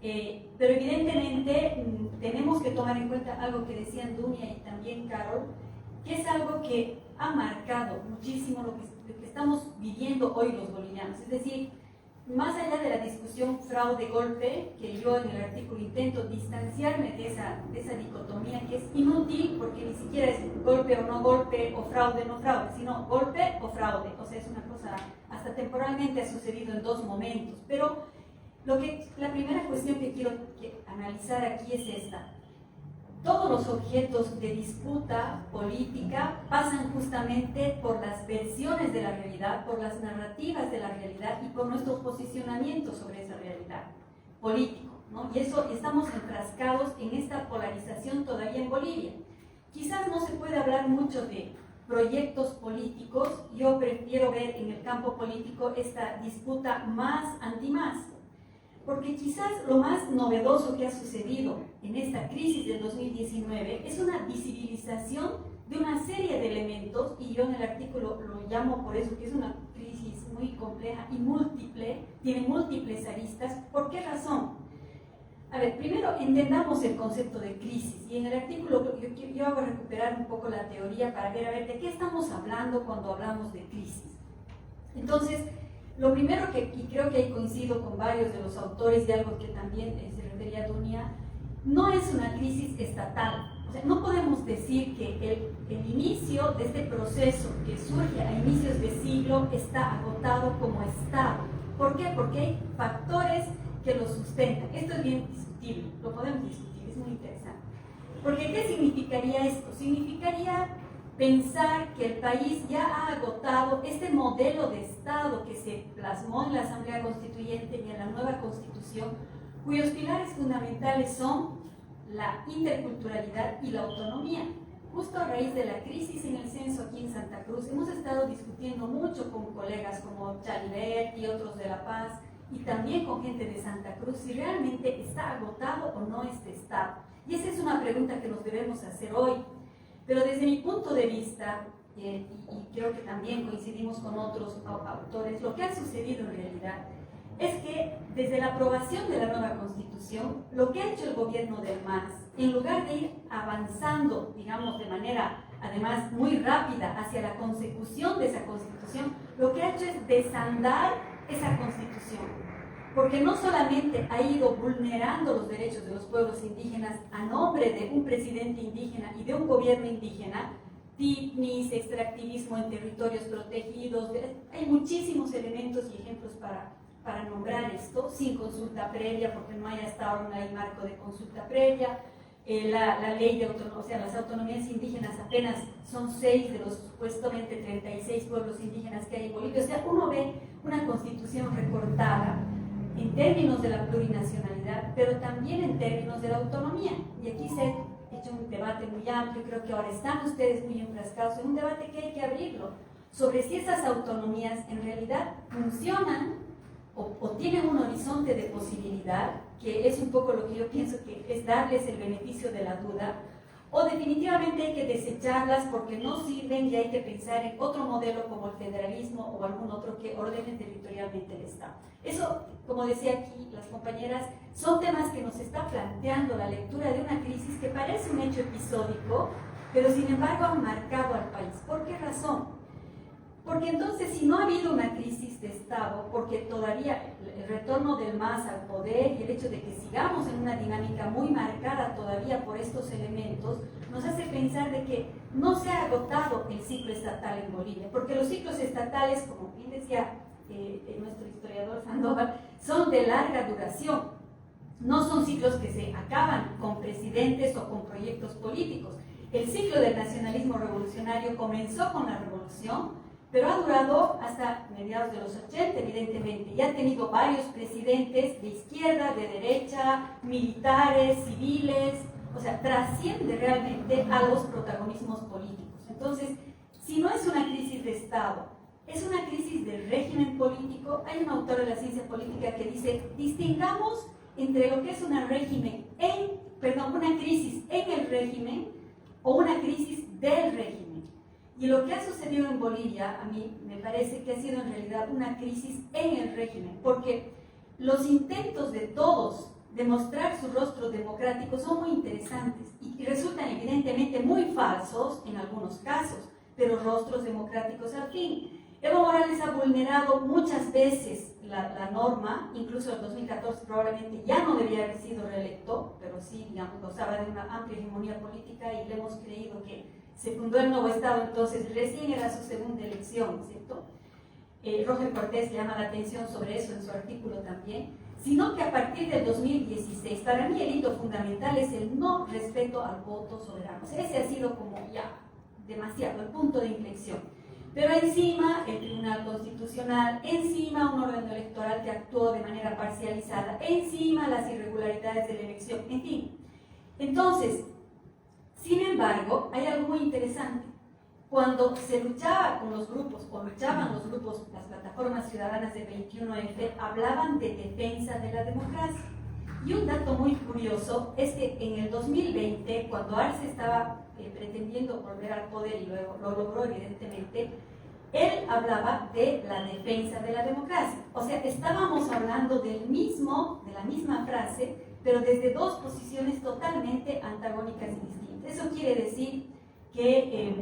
Pero evidentemente tenemos que tomar en cuenta algo que decían Dunia y también Carol, que es algo que ha marcado muchísimo lo que estamos viviendo hoy los bolivianos. Es decir, más allá de la discusión fraude-golpe, que yo en el artículo intento distanciarme de esa dicotomía que es inútil, porque ni siquiera es golpe o no golpe, o fraude no fraude, sino golpe o fraude. O sea, es una cosa, hasta temporalmente ha sucedido en dos momentos. Pero la primera cuestión que quiero analizar aquí es esta. Todos los objetos de disputa política pasan justamente por las versiones de la realidad, por las narrativas de la realidad y por nuestro posicionamiento sobre esa realidad político, ¿no? Y eso estamos enfrascados en esta polarización todavía en Bolivia. Quizás no se puede hablar mucho de proyectos políticos, yo prefiero ver en el campo político esta disputa más anti-más. Porque quizás lo más novedoso que ha sucedido en esta crisis del 2019 es una visibilización de una serie de elementos, y yo en el artículo lo llamo por eso, que es una crisis muy compleja y múltiple, tiene múltiples aristas. ¿Por qué razón? A ver, primero entendamos el concepto de crisis, y en el artículo yo hago recuperar un poco la teoría para ver, a ver, ¿de qué estamos hablando cuando hablamos de crisis? Entonces, lo primero y creo que ahí coincido con varios de los autores de algo que también se refería a Dunia, no es una crisis estatal. O sea, no podemos decir que el inicio de este proceso que surge a inicios de siglo está agotado como Estado. ¿Por qué? Porque hay factores que lo sustentan. Esto es bien discutible, lo podemos discutir, es muy interesante. Porque ¿qué significaría esto? Significaría pensar que el país ya ha agotado este modelo de Estado que se plasmó en la Asamblea Constituyente y en la nueva Constitución, cuyos pilares fundamentales son la interculturalidad y la autonomía. Justo a raíz de la crisis en el censo aquí en Santa Cruz, hemos estado discutiendo mucho con colegas como Chalibert y otros de La Paz, y también con gente de Santa Cruz, si realmente está agotado o no este Estado. Y esa es una pregunta que nos debemos hacer hoy. Pero desde mi punto de vista, y creo que también coincidimos con otros autores, lo que ha sucedido en realidad es que desde la aprobación de la nueva Constitución, lo que ha hecho el gobierno del MAS, en lugar de ir avanzando, digamos, de manera además muy rápida hacia la consecución de esa Constitución, lo que ha hecho es desandar esa Constitución. Porque no solamente ha ido vulnerando los derechos de los pueblos indígenas a nombre de un presidente indígena y de un gobierno indígena, TIPNIS, extractivismo en territorios protegidos, hay muchísimos elementos y ejemplos para nombrar esto, sin consulta previa, porque no hay hasta ahora una ley marco de consulta previa, la ley de autonomía, o sea, las autonomías indígenas apenas son 6 de los supuestamente 36 pueblos indígenas que hay en Bolivia. O sea, uno ve una constitución recortada en términos de la plurinacionalidad, pero también en términos de la autonomía. Y aquí se ha hecho un debate muy amplio, creo que ahora están ustedes muy enfrascados en un debate que hay que abrirlo, sobre si esas autonomías en realidad funcionan o tienen un horizonte de posibilidad, que es un poco lo que yo pienso que es darles el beneficio de la duda, o definitivamente hay que desecharlas porque no sirven y hay que pensar en otro modelo como el federalismo o algún otro que ordene territorialmente el Estado. Eso, como decía aquí las compañeras, son temas que nos está planteando la lectura de una crisis que parece un hecho episódico, pero sin embargo han marcado al país. ¿Por qué razón? Porque entonces, si no ha habido una crisis de Estado, porque todavía el retorno del MAS al poder y el hecho de que sigamos en una dinámica muy marcada todavía por estos elementos, nos hace pensar de que no se ha agotado el ciclo estatal en Bolivia, porque los ciclos estatales, como bien decía nuestro historiador Sandoval, son de larga duración. No son ciclos que se acaban con presidentes o con proyectos políticos. El ciclo del nacionalismo revolucionario comenzó con la revolución, pero ha durado hasta mediados de los 80, evidentemente, y ha tenido varios presidentes de izquierda, de derecha, militares, civiles, o sea, trasciende realmente a los protagonismos políticos. Entonces, si no es una crisis de Estado, es una crisis de régimen político. Hay un autor de la ciencia política que dice, distingamos entre lo que es una crisis en el régimen o una crisis del régimen. Y lo que ha sucedido en Bolivia, a mí me parece que ha sido en realidad una crisis en el régimen, porque los intentos de todos de mostrar su rostro democrático son muy interesantes y resultan evidentemente muy falsos en algunos casos, pero rostros democráticos al fin. Evo Morales ha vulnerado muchas veces la norma, incluso en 2014 probablemente ya no debía haber sido reelecto, pero sí, digamos, gozaba de una amplia hegemonía política y le hemos creído que se fundó el nuevo Estado, entonces recién era su segunda elección, ¿cierto? Roger Cortés llama la atención sobre eso en su artículo también, sino que a partir del 2016, para mí el hito fundamental es el no respeto al voto soberano. O sea, ese ha sido como ya demasiado, el punto de inflexión. Pero encima el Tribunal Constitucional, encima un órgano electoral que actuó de manera parcializada, encima las irregularidades de la elección, en fin. Entonces, sin embargo, hay algo muy interesante. Cuando se luchaba con los grupos, o luchaban los grupos, las plataformas ciudadanas de 21F, hablaban de defensa de la democracia. Y un dato muy curioso es que en el 2020, cuando Arce estaba pretendiendo volver al poder y luego lo logró evidentemente, él hablaba de la defensa de la democracia. O sea, estábamos hablando de la misma frase, pero desde dos posiciones totalmente antagónicas y distintas. Eso quiere decir que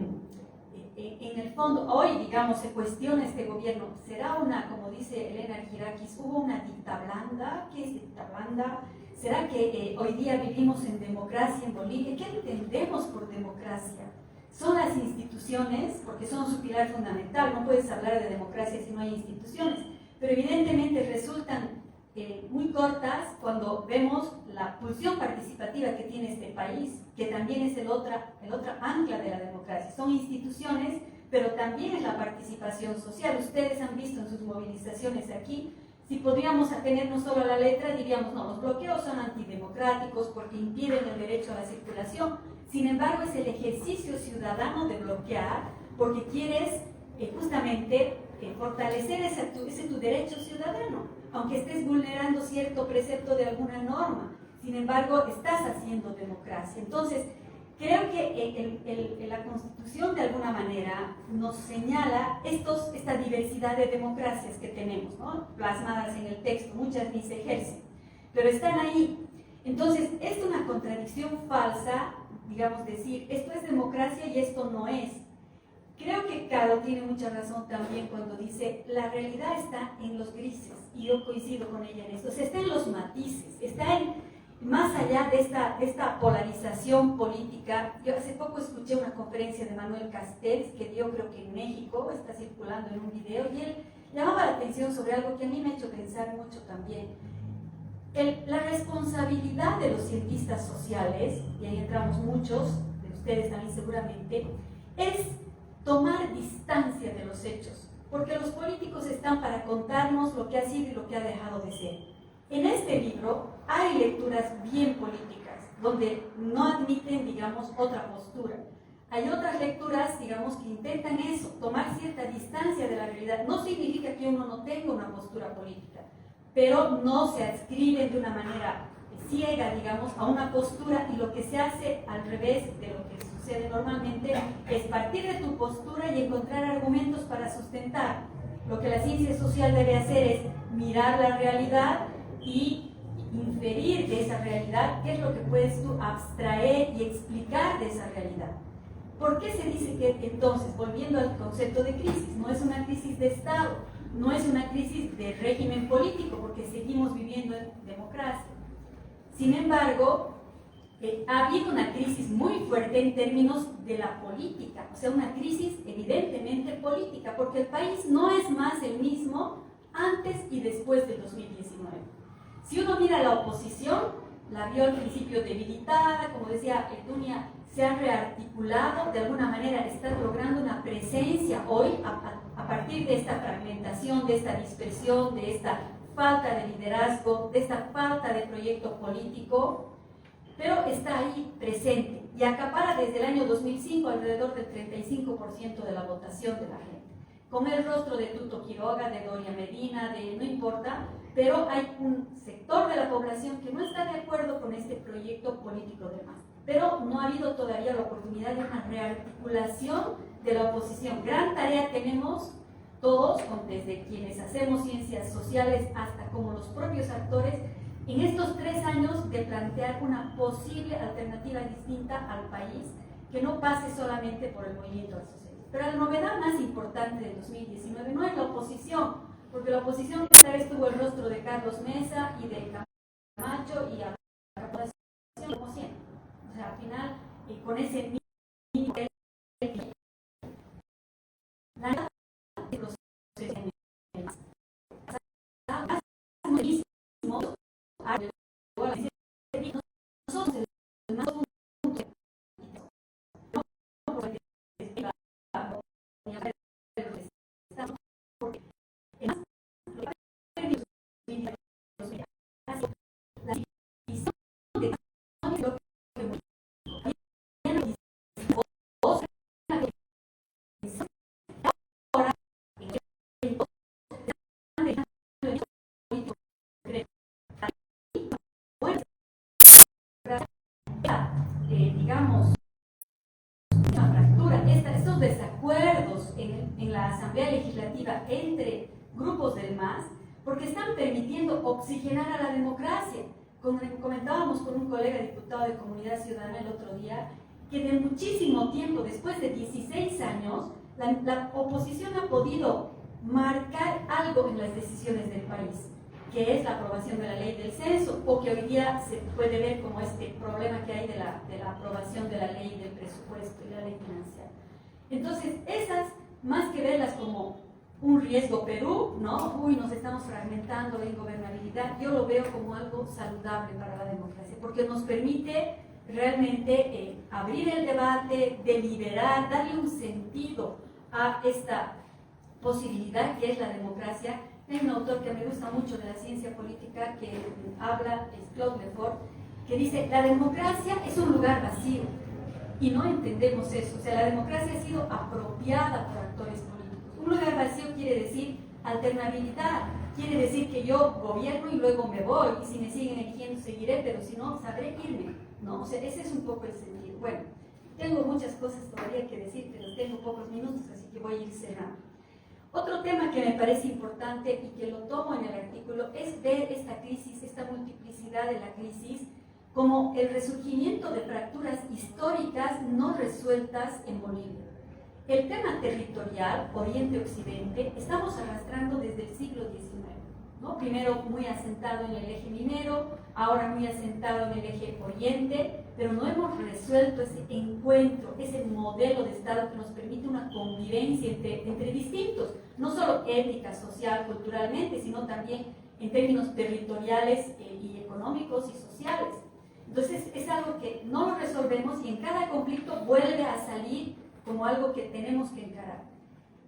en el fondo, hoy, digamos, se cuestiona este gobierno. ¿Será como dice Elena Argirakis, hubo una dicta blanda? ¿Qué es dicta blanda? ¿Será que hoy día vivimos en democracia en Bolivia? ¿Qué entendemos por democracia? Son las instituciones, porque son su pilar fundamental. No puedes hablar de democracia si no hay instituciones, pero evidentemente resultan muy cortas cuando vemos la pulsión participativa que tiene este país, que también es el otra ancla de la democracia. Son instituciones, pero también es la participación social. Ustedes han visto en sus movilizaciones aquí. Si podríamos atenernos solo a la letra, diríamos, no, los bloqueos son antidemocráticos porque impiden el derecho a la circulación. Sin embargo, es el ejercicio ciudadano de bloquear porque quieres justamente fortalecer ese tu derecho ciudadano, aunque estés vulnerando cierto precepto de alguna norma. Sin embargo, estás haciendo democracia. Entonces, creo que la Constitución de alguna manera nos señala esta diversidad de democracias que tenemos, ¿no? Plasmadas en el texto, muchas ni se ejercen, pero están ahí. Entonces, es una contradicción falsa, digamos, decir esto es democracia y esto no es. Creo que Caro tiene mucha razón también cuando dice la realidad está en los grises, y yo coincido con ella en esto. O sea, está en los matices, está más allá de esta polarización política. Yo hace poco escuché una conferencia de Manuel Castells que dio, creo que en México, está circulando en un video, y él llamaba la atención sobre algo que a mí me ha hecho pensar mucho también. La responsabilidad de los cientistas sociales, y ahí entramos muchos de ustedes también seguramente, es tomar distancia de los hechos, porque los políticos están para contarnos lo que ha sido y lo que ha dejado de ser. En este libro hay lecturas bien políticas, donde no admiten, digamos, otra postura. Hay otras lecturas, digamos, que intentan eso, tomar cierta distancia de la realidad. No significa que uno no tenga una postura política, pero no se adscriben de una manera ciega, digamos, a una postura, y lo que se hace al revés de lo que sucede normalmente es partir de tu postura y encontrar argumentos para sustentar. Lo que la ciencia social debe hacer es mirar la realidad y inferir de esa realidad qué es lo que puedes tú abstraer y explicar de esa realidad. ¿Por qué se dice que entonces, volviendo al concepto de crisis, no es una crisis de Estado, no es una crisis de régimen político, porque seguimos viviendo en democracia? Sin embargo, ha habido una crisis muy fuerte en términos de la política, o sea, una crisis evidentemente política, porque el país no es más el mismo antes y después del 2019. Si uno mira la oposición, la vio al principio debilitada, como decía Dunia, se ha rearticulado, de alguna manera está logrando una presencia hoy a partir de esta fragmentación, de esta dispersión, de esta falta de liderazgo, de esta falta de proyecto político, pero está ahí presente y acapara desde el año 2005 alrededor del 35% de la votación de la gente. Con el rostro de Tuto Quiroga, de Doria Medina, no importa, pero hay un sector de la población que no está de acuerdo con este proyecto político de MAS. Pero no ha habido todavía la oportunidad de una rearticulación de la oposición. Gran tarea tenemos todos, desde quienes hacemos ciencias sociales hasta como los propios actores, en estos 3 años de plantear una posible alternativa distinta al país que no pase solamente por el movimiento al socialismo. Pero la novedad más importante del 2019 no es la oposición, porque la oposición esta vez tuvo el rostro de Carlos Mesa y de Camacho y a la población como siempre. O sea, al final, con ese mínimo la digamos, una fractura, estos desacuerdos en la Asamblea Legislativa entre grupos del MAS, porque están permitiendo oxigenar a la democracia. Comentábamos con un colega diputado de Comunidad Ciudadana el otro día, que de muchísimo tiempo, después de 16 años, la oposición ha podido marcar algo en las decisiones del país. que es la aprobación de la ley del censo, o que hoy día se puede ver como este problema que hay de la aprobación de la ley del presupuesto y la ley financiera. Entonces, esas, más que verlas como un riesgo Perú, ¿no? Uy, nos estamos fragmentando la ingobernabilidad, yo lo veo como algo saludable para la democracia, porque nos permite realmente abrir el debate, deliberar, darle un sentido a esta posibilidad que es la democracia. Hay un autor que me gusta mucho de la ciencia política que habla, es Claude Lefort, que dice, la democracia es un lugar vacío, y no entendemos eso. O sea, la democracia ha sido apropiada por actores políticos. Un lugar vacío quiere decir alternabilidad, quiere decir que yo gobierno y luego me voy, y si me siguen eligiendo seguiré, pero si no, sabré irme, ¿no? O sea, ese es un poco el sentido. Bueno, tengo muchas cosas todavía que decir, pero tengo pocos minutos, así que voy a ir cerrando. Otro tema que me parece importante y que lo tomo en el artículo es ver esta crisis, esta multiplicidad de la crisis, como el resurgimiento de fracturas históricas no resueltas en Bolivia. El tema territorial, Oriente-Occidente, estamos arrastrando desde el siglo XIX, ¿no? Primero muy asentado en el eje minero, ahora muy asentado en el eje Oriente, pero no hemos resuelto ese encuentro, ese modelo de Estado que nos permite una convivencia entre distintos, no solo étnica, social, culturalmente, sino también en términos territoriales y económicos y sociales. Entonces es algo que no lo resolvemos y en cada conflicto vuelve a salir como algo que tenemos que encarar.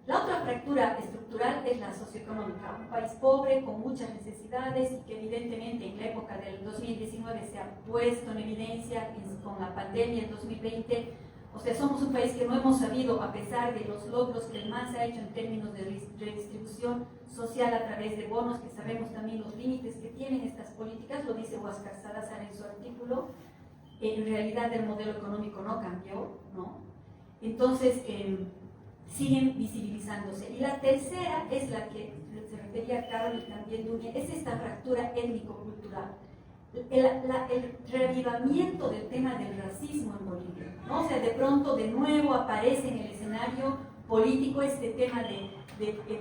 La otra fractura estructural es la socioeconómica, un país pobre con muchas necesidades y que evidentemente en la época del 2019 se ha puesto en evidencia con la pandemia del 2020. O sea, somos un país que no hemos sabido, a pesar de los logros que el MAS ha hecho en términos de redistribución social a través de bonos, que sabemos también los límites que tienen estas políticas, lo dice Huáscar Salazar en su artículo. En realidad el modelo económico no cambió, ¿no? Entonces, siguen visibilizándose. Y la tercera es la que se refería Carol y también Dunia, es esta fractura étnico-cultural. El reavivamiento del tema del racismo en Bolivia, ¿no? O sea, de pronto de nuevo aparece en el escenario político este tema de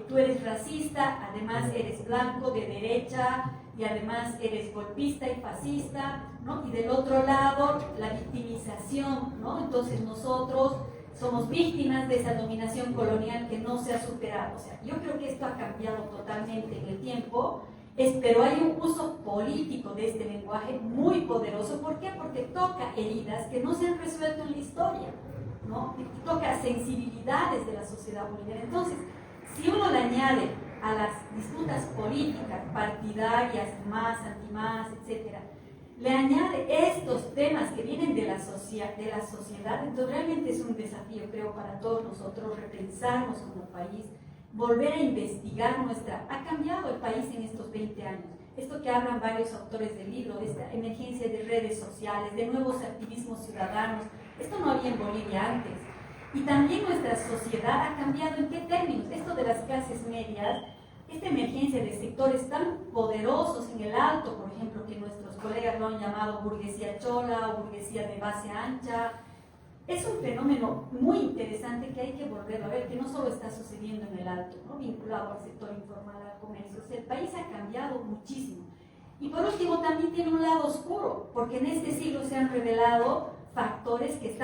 tú eres racista, además eres blanco, de derecha, y además eres golpista y fascista, ¿no? Y del otro lado, la victimización, ¿no? Entonces nosotros somos víctimas de esa dominación colonial que no se ha superado. O sea, yo creo que esto ha cambiado totalmente en el tiempo, pero hay un uso político de este lenguaje muy poderoso. ¿Por qué? Porque toca heridas que no se han resuelto en la historia, ¿no? Y toca sensibilidades de la sociedad boliviana. Entonces, si uno le añade a las disputas políticas, partidarias, más, anti-más, etc., le añade estos temas que vienen de la sociedad, entonces realmente es un desafío, creo, para todos nosotros repensarnos como país, volver a investigar ha cambiado el país en estos 20 años. Esto que hablan varios autores del libro, de esta emergencia de redes sociales, de nuevos activismos ciudadanos, esto no había en Bolivia antes. Y también nuestra sociedad ha cambiado. ¿En qué términos? Esto de las clases medias, esta emergencia de sectores tan poderosos en el alto, por ejemplo, que nuestros colegas lo han llamado burguesía chola o burguesía de base ancha, es un fenómeno muy interesante que hay que volver a ver, que no solo está sucediendo en el alto, ¿no? Vinculado al sector informal, al comercio. O sea, el país ha cambiado muchísimo. Y por último, también tiene un lado oscuro, porque en este siglo se han revelado factores que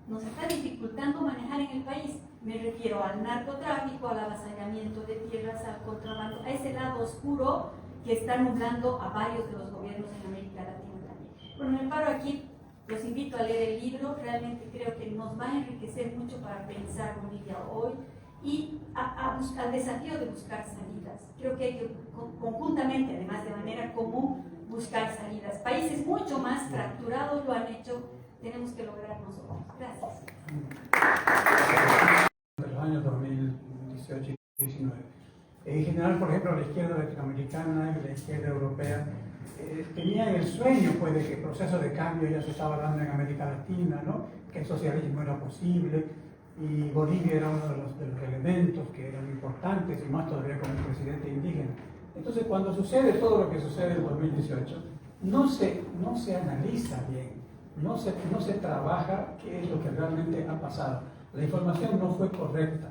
nos está dificultando manejar en el país. Me refiero al narcotráfico, al avasallamiento de tierras, al contrabando, a ese lado oscuro que está nublando a varios de los gobiernos en América Latina también. Bueno, me paro aquí, los invito a leer el libro, realmente creo que nos va a enriquecer mucho para pensar Bolivia hoy y al desafío de buscar salidas. Creo que hay que conjuntamente, además de manera común, buscar salidas. Países mucho más fracturados lo han hecho, tenemos que lograr nosotros. Gracias. De los años 2018 y 2019. En general, por ejemplo, la izquierda latinoamericana y la izquierda europea tenían el sueño pues, de que el proceso de cambio ya se estaba dando en América Latina, ¿no? Que el socialismo era posible y Bolivia era uno de los elementos que eran importantes y más todavía con el presidente indígena. Entonces, cuando sucede todo lo que sucede en 2018, no se analiza bien, no se trabaja qué es lo que realmente ha pasado. La información no fue correcta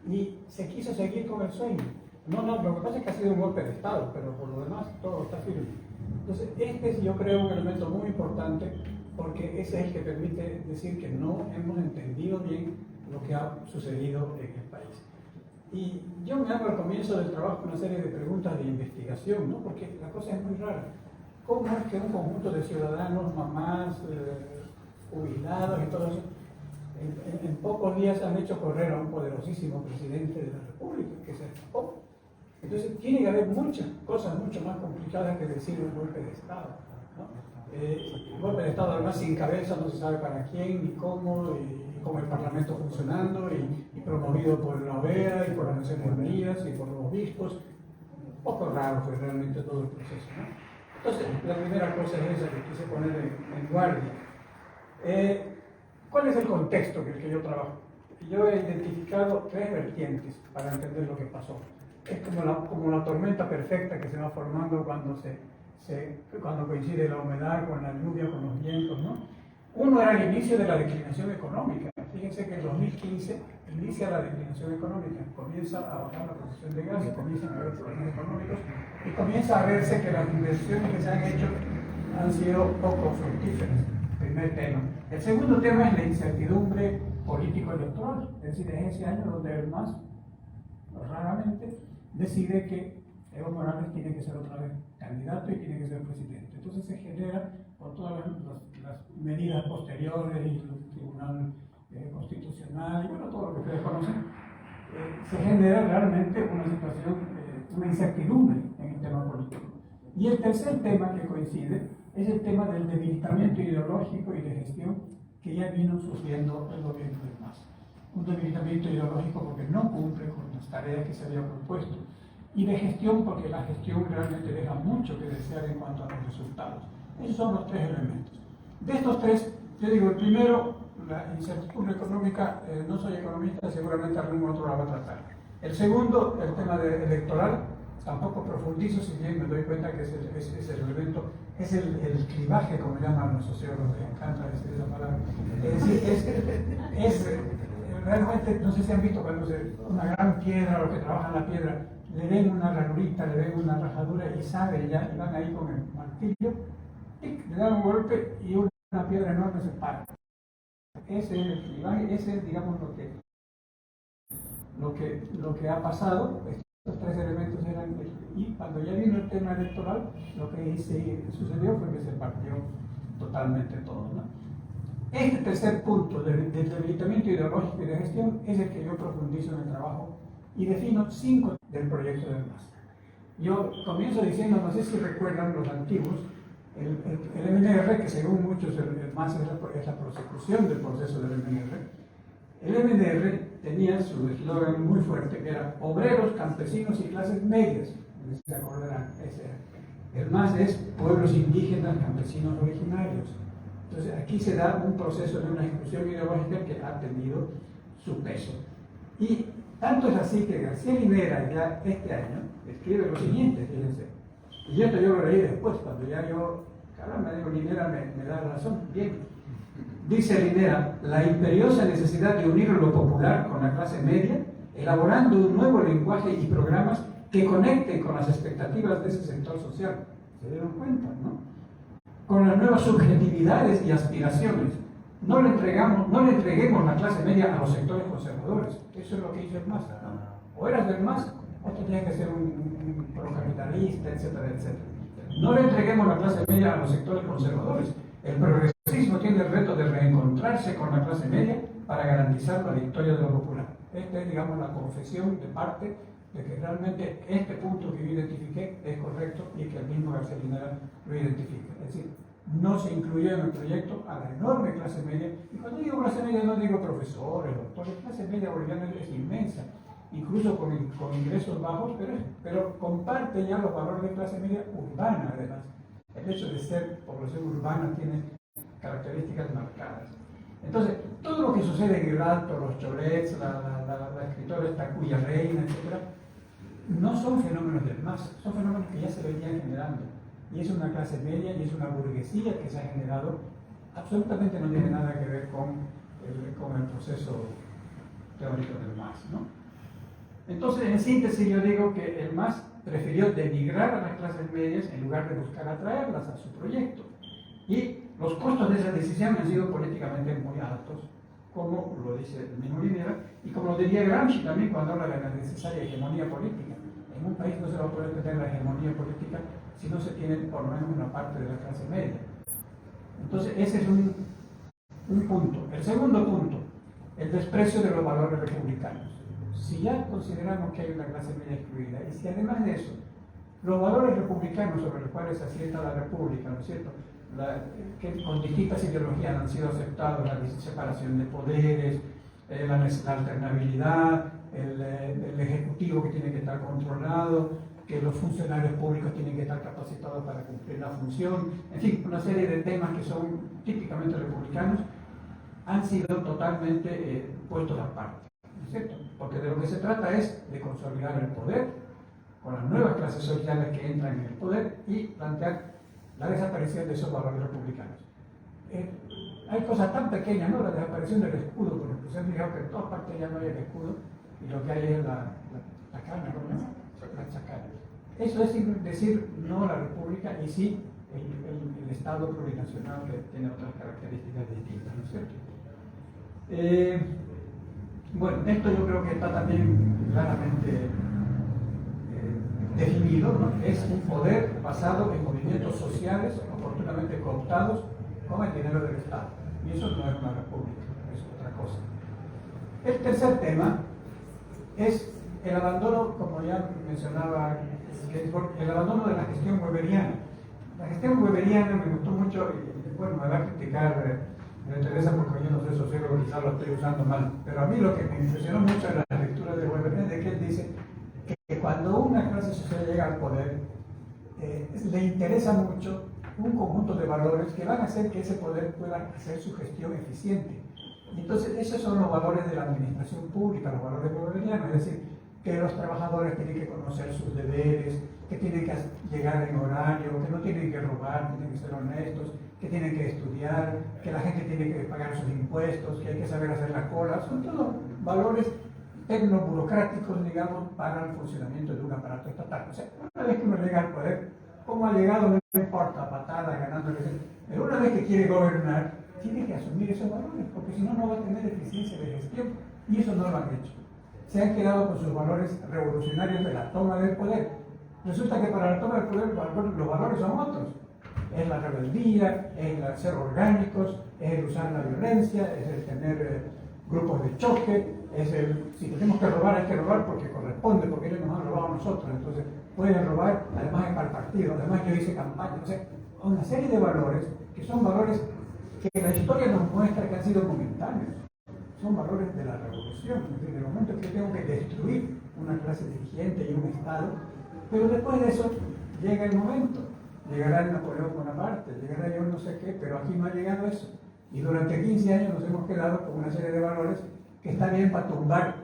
y se quiso seguir con el sueño. No, lo que pasa es que ha sido un golpe de Estado, pero por lo demás todo está firme. Entonces, este es, yo creo, un elemento muy importante, porque ese es el que permite decir que no hemos entendido bien lo que ha sucedido en el país. Y yo me hago al comienzo del trabajo una serie de preguntas de investigación, ¿no? Porque la cosa es muy rara. ¿Cómo es que un conjunto de ciudadanos, mamás, jubilados y todo eso, en pocos días han hecho correr a un poderosísimo presidente de la República que se escapó? Entonces tiene que haber muchas cosas mucho más complicadas que decir un golpe de Estado, ¿no? El golpe de Estado además sin cabeza, no se sabe para quién ni cómo, y con el Parlamento funcionando y promovido por la OEA y por las Naciones Unidas y por los obispos. Un poco raro fue realmente todo el proceso, ¿no? Entonces, la primera cosa es esa que quise poner en guardia. ¿Cuál es el contexto en el que yo trabajo? Yo he identificado tres vertientes para entender lo que pasó. Es como la tormenta perfecta que se va formando cuando coincide la humedad con la lluvia, con los vientos, ¿no? Uno era el inicio de la declinación económica. Fíjense que en 2015 inicia la declinación económica, comienza a bajar la producción de gas, comienzan a haber problemas económicos y comienza a verse que las inversiones que se han hecho han sido poco fructíferas. Primer tema. El segundo tema es la incertidumbre político-electoral, es decir, es ese año donde el MAS raramente decide que Evo Morales tiene que ser otra vez candidato y tiene que ser presidente. Entonces se genera, por todas las medidas posteriores y el Tribunal Constitucional y bueno, todo lo que ustedes conocen, se genera realmente una situación, una incertidumbre en el tema político. Y el tercer tema que coincide es el tema del debilitamiento ideológico y de gestión que ya vino sufriendo el gobierno del MAS. Un debilitamiento ideológico porque no cumple con las tareas que se había propuesto, y de gestión porque la gestión realmente deja mucho que desear en cuanto a los resultados. Esos son los tres elementos. De estos tres, yo digo, el primero, la incertidumbre económica, no soy economista, seguramente algún otro la va a tratar. El segundo, el tema electoral, tampoco profundizo, si bien me doy cuenta que es el elemento, es el clivaje, como llaman los sociólogos, les encanta decir esa palabra. Es decir, realmente, no sé si han visto cuando una gran piedra, los que trabajan la piedra, le ven una ranurita, le ven una rajadura y saben ya, y van ahí con el martillo, le dan un golpe y una piedra enorme se para. Ese es el clivaje, ese es, digamos, lo que ha pasado. Estos tres elementos eran, y cuando ya vino el tema electoral, lo que sucedió fue que se partió totalmente todo, ¿no? Este tercer punto del debilitamiento ideológico y de gestión es el que yo profundizo en el trabajo y defino 5 del proyecto del MAS. Yo comienzo diciendo, no sé si recuerdan los antiguos, el MNR, que según muchos el MAS es la prosecución del proceso del MNR. El MNR tenía su eslogan muy fuerte, que era obreros, campesinos y clases medias. ¿Se acordarán? El MAS es pueblos indígenas, campesinos originarios. Entonces aquí se da un proceso de una exclusión ideológica que ha tenido su peso. Y tanto es así que García Linera ya este año escribe lo siguiente, fíjense. Y esto yo lo leí después, cuando ya yo, caramba, digo, Linera me da razón, bien. Dice Linera, la imperiosa necesidad de unir lo popular con la clase media, elaborando un nuevo lenguaje y programas que conecten con las expectativas de ese sector social. ¿Se dieron cuenta, no? Con las nuevas subjetividades y aspiraciones. No le entreguemos la clase media a los sectores conservadores. Eso es lo que hizo el MAS, ¿no? O eras del MAS, o tú tenías que ser un procapitalista, etcétera, etcétera. No le entreguemos la clase media a los sectores conservadores. El progresismo tiene el reto de reencontrarse con la clase media para garantizar la victoria de lo popular. Esta es, digamos, la confesión de parte de que realmente este punto que yo identifiqué es correcto y que el mismo García Linera lo identifica. Es decir, no se incluyó en el proyecto a la enorme clase media, y cuando digo clase media no digo profesores, doctores, la clase media boliviana es inmensa, incluso con ingresos bajos, pero comparte ya los valores de clase media urbana además. El hecho de ser población urbana tiene características marcadas. Entonces, todo lo que sucede en el Alto, los cholets, la escritora esta Cuya Reina, etc., no son fenómenos del MAS, son fenómenos que ya se venían generando. Y es una clase media y es una burguesía que se ha generado, absolutamente no tiene nada que ver con el proceso teórico del MAS, ¿no? Entonces, en síntesis, yo digo que el MAS prefirió denigrar a las clases medias en lugar de buscar atraerlas a su proyecto. Y los costos de esa decisión han sido políticamente muy altos, como lo dice el mismo Linera, y como lo diría Gramsci también cuando habla de la necesaria hegemonía política. En un país no se va a poder tener la hegemonía política si no se tiene por lo menos una parte de la clase media. Entonces, ese es un punto. El segundo punto, el desprecio de los valores republicanos. Si ya consideramos que hay una clase media excluida, y si además de eso, los valores republicanos sobre los cuales se asienta la República, ¿no es cierto?, que con distintas ideologías han sido aceptados, la separación de poderes, la alternabilidad, el ejecutivo que tiene que estar controlado, que los funcionarios públicos tienen que estar capacitados para cumplir la función, en fin, una serie de temas que son típicamente republicanos, han sido totalmente puestos aparte, ¿no es cierto? Porque de lo que se trata es de consolidar el poder con las nuevas clases sociales que entran en el poder y plantear la desaparición de esos valores republicanos. Hay cosas tan pequeñas, ¿no? La desaparición del escudo, por ejemplo. Se han fijado que en todas partes ya no hay el escudo y lo que hay es la chacana, ¿no? La chacana. Eso es decir no a la república y sí el Estado plurinacional que tiene otras características distintas, ¿no es cierto? Bueno, esto yo creo que está también claramente definido, ¿no? Es un poder basado en movimientos sociales oportunamente cooptados con el dinero del Estado. Y eso no es una república, es otra cosa. El tercer tema es el abandono, como ya mencionaba, el abandono de la gestión weberiana. La gestión weberiana me gustó mucho, y bueno, me va a criticar Teresa porque yo no soy sociólogo, quizás lo estoy usando mal, pero a mí lo que me impresionó mucho en la lectura de Weber es que él dice que cuando una clase social llega al poder, le interesa mucho un conjunto de valores que van a hacer que ese poder pueda hacer su gestión eficiente. Y entonces, esos son los valores de la administración pública, los valores weberianos, es decir, que los trabajadores tienen que conocer sus deberes, que tienen que llegar en horario, que no tienen que robar, tienen que ser honestos, que tienen que estudiar, que la gente tiene que pagar sus impuestos, que hay que saber hacer la cola. Son todos valores tecnoburocráticos, digamos, para el funcionamiento de un aparato estatal. O sea, una vez que uno llega al poder, como ha llegado, no importa, patada, ganando, pero una vez que quiere gobernar, tiene que asumir esos valores, porque si no, no va a tener eficiencia de gestión, y eso no lo han hecho. Se han quedado con sus valores revolucionarios de la toma del poder. Resulta que para la toma del poder los valores son otros. Es la rebeldía, es el ser orgánicos, es el usar la violencia, es el tener grupos de choque, es el, si tenemos que robar, hay que robar porque corresponde, porque ellos nos han robado a nosotros, entonces pueden robar, además es para el partido, además yo hice campaña, o sea, una serie de valores que son valores que la historia nos muestra que han sido momentáneos, son valores de la revolución, es decir, de los momentos que tengo que destruir una clase dirigente y un Estado, pero después de eso llega el momento, llegará el Napoleón Bonaparte, llegará yo no sé qué, pero aquí no ha llegado eso. Y durante 15 años nos hemos quedado con una serie de valores que está bien para tumbar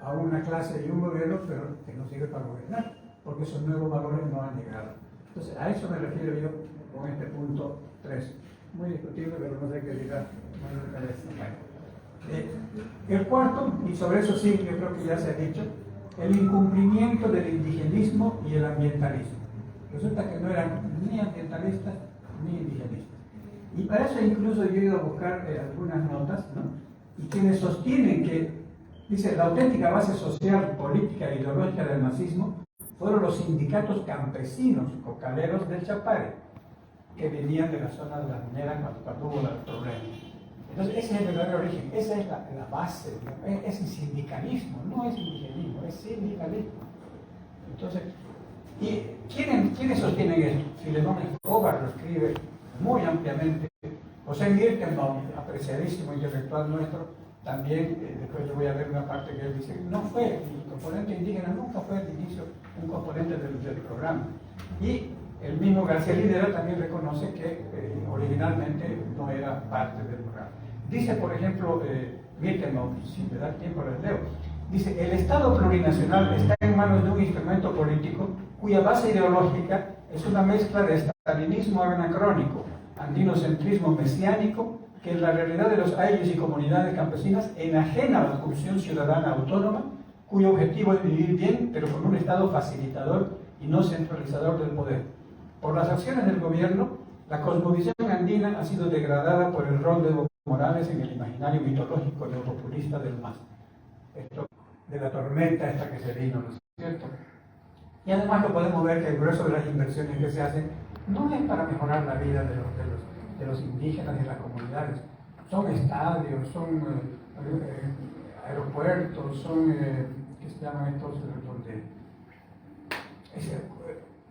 a una clase y un gobierno, pero que no sirve para gobernar, porque esos nuevos valores no han llegado. Entonces, a eso me refiero yo con este punto 3. Muy discutible, pero no sé qué dirá. El cuarto, y sobre eso sí, yo creo que ya se ha dicho, el incumplimiento del indigenismo y el ambientalismo. Resulta que no eran ni ambientalistas ni indigenistas. Y para eso incluso yo he ido a buscar algunas notas, ¿no? Y quienes sostienen que, dice, la auténtica base social, política e ideológica del marxismo fueron los sindicatos campesinos cocaleros del Chapare, que venían de la zona de las mineras cuando hubo los problemas. Entonces, ese es el verdadero origen, esa es la base, ¿no? Es el sindicalismo, no es indigenismo, es sindicalismo. Entonces, ¿y quiénes sostienen esto? Filemón Escobar lo escribe muy ampliamente. José Birkenbaum, apreciadísimo intelectual nuestro, también, después yo voy a ver una parte que él dice, no fue, el componente indígena nunca fue al inicio un componente del programa. Y el mismo García Linera también reconoce que originalmente no era parte del programa. Dice, por ejemplo, Birkenbaum, si me da tiempo les leo, dice, el Estado plurinacional está en manos de un instrumento político cuya base ideológica es una mezcla de estalinismo anacrónico, andinocentrismo mesiánico, que en la realidad de los ayllus y comunidades campesinas enajena a la corrupción ciudadana autónoma cuyo objetivo es vivir bien, pero con un Estado facilitador y no centralizador del poder. Por las acciones del gobierno, la cosmovisión andina ha sido degradada por el rol de Evo Morales en el imaginario mitológico neopopulista del MAS. Esto de la tormenta esta que se vino, ¿no es cierto? Y además lo podemos ver que el grueso de las inversiones que se hacen no es para mejorar la vida de los indígenas y de las comunidades. Son estadios, son aeropuertos, son, ¿qué se llaman estos?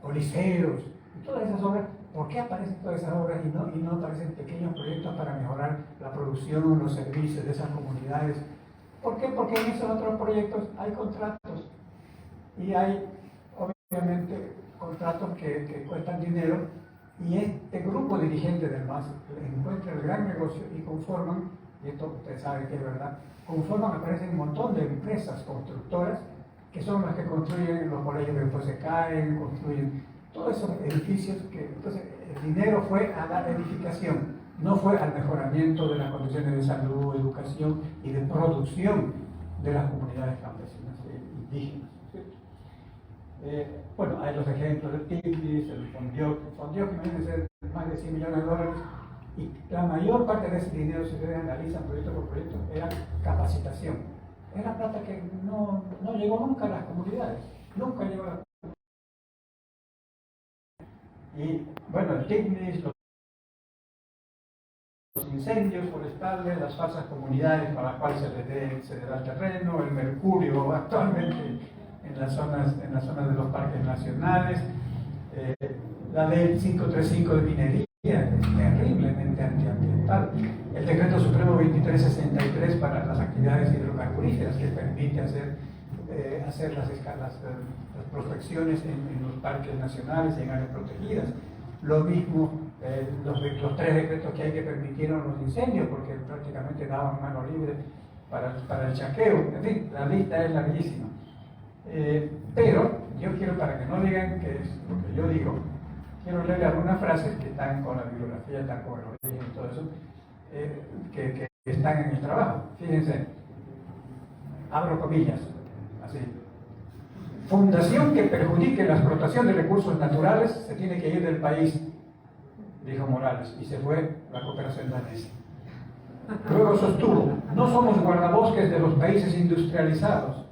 Coliseos, y todas esas obras. ¿Por qué aparecen todas esas obras y no aparecen pequeños proyectos para mejorar la producción, los servicios de esas comunidades? ¿Por qué? Porque en esos otros proyectos hay contratos y hay obviamente contratos que cuestan dinero, y este grupo dirigente del MAS encuentra el gran negocio y conforman, y esto ustedes saben que es verdad, aparecen un montón de empresas constructoras que son las que construyen los colegios que después se caen, construyen todos esos edificios que entonces el dinero fue a la edificación, no fue al mejoramiento de las condiciones de salud, educación y de producción de las comunidades campesinas e indígenas. Bueno, hay los ejemplos del TICLIS, el Fondioc, que imagínense más de 100 millones de dólares, y la mayor parte de ese dinero, si ustedes analizan proyecto por proyecto, era capacitación. Era plata que no llegó nunca a las comunidades, nunca llegó a las comunidades. Y bueno, el TICLIS, los incendios forestales, las falsas comunidades para las cuales se le da el terreno, el mercurio actualmente en las zonas de los parques nacionales, la ley 535 de minería, que es terriblemente antiambiental, el decreto supremo 2363 para las actividades hidrocarburíferas, que permite hacer las prospecciones en los parques nacionales y en áreas protegidas. Lo mismo los 3 decretos que hay que permitieron los incendios, porque prácticamente daban mano libre para el chaqueo. En fin, la lista es larguísima. Pero yo quiero, para que no digan que es lo que yo digo, quiero leer algunas frases que están con la bibliografía, están con el origen y todo eso, que están en el trabajo. Fíjense, abro comillas, así: fundación que perjudique la explotación de recursos naturales se tiene que ir del país, dijo Morales, y se fue la cooperación danesa. Luego sostuvo: no somos guardabosques de los países industrializados.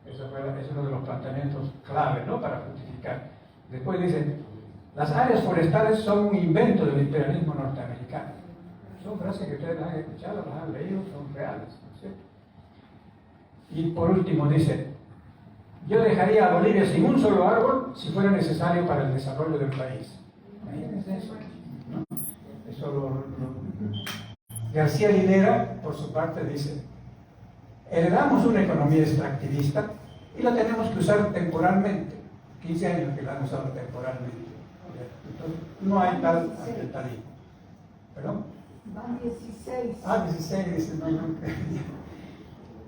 Eso es uno de los planteamientos clave, ¿no?, para justificar. Después dice: las áreas forestales son un invento del imperialismo norteamericano. Son frases que ustedes las han escuchado, las han leído, son reales, ¿no es cierto? Y por último dice: yo dejaría a Bolivia sin un solo árbol si fuera necesario para el desarrollo del país. Imagínense eso, ¿no? García Linera, por su parte, dice: heredamos una economía extractivista y la tenemos que usar temporalmente. 15 años que la han usado temporalmente. Entonces, no hay tal ambientalismo. ¿Perdón? Van 16. 16, dice, no.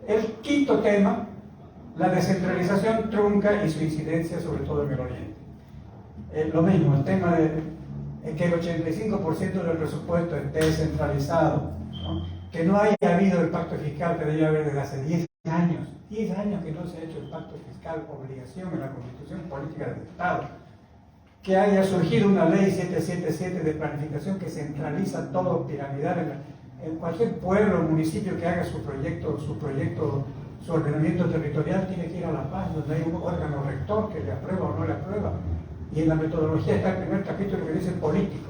El quinto tema: la descentralización trunca y su incidencia sobre todo en el Oriente. Lo mismo, el tema de que el 85% del presupuesto esté descentralizado, ¿no? Que no haya habido el pacto fiscal que debía haber desde hace 10 años. 10 años que no se ha hecho el pacto fiscal, obligación en la Constitución Política del Estado. Que haya surgido una ley 777 de planificación que centraliza todo piramidal en cualquier pueblo o municipio que haga su proyecto, su ordenamiento territorial, tiene que ir a La Paz, donde hay un órgano rector que le aprueba o no le aprueba. Y en la metodología está el primer capítulo que dice político.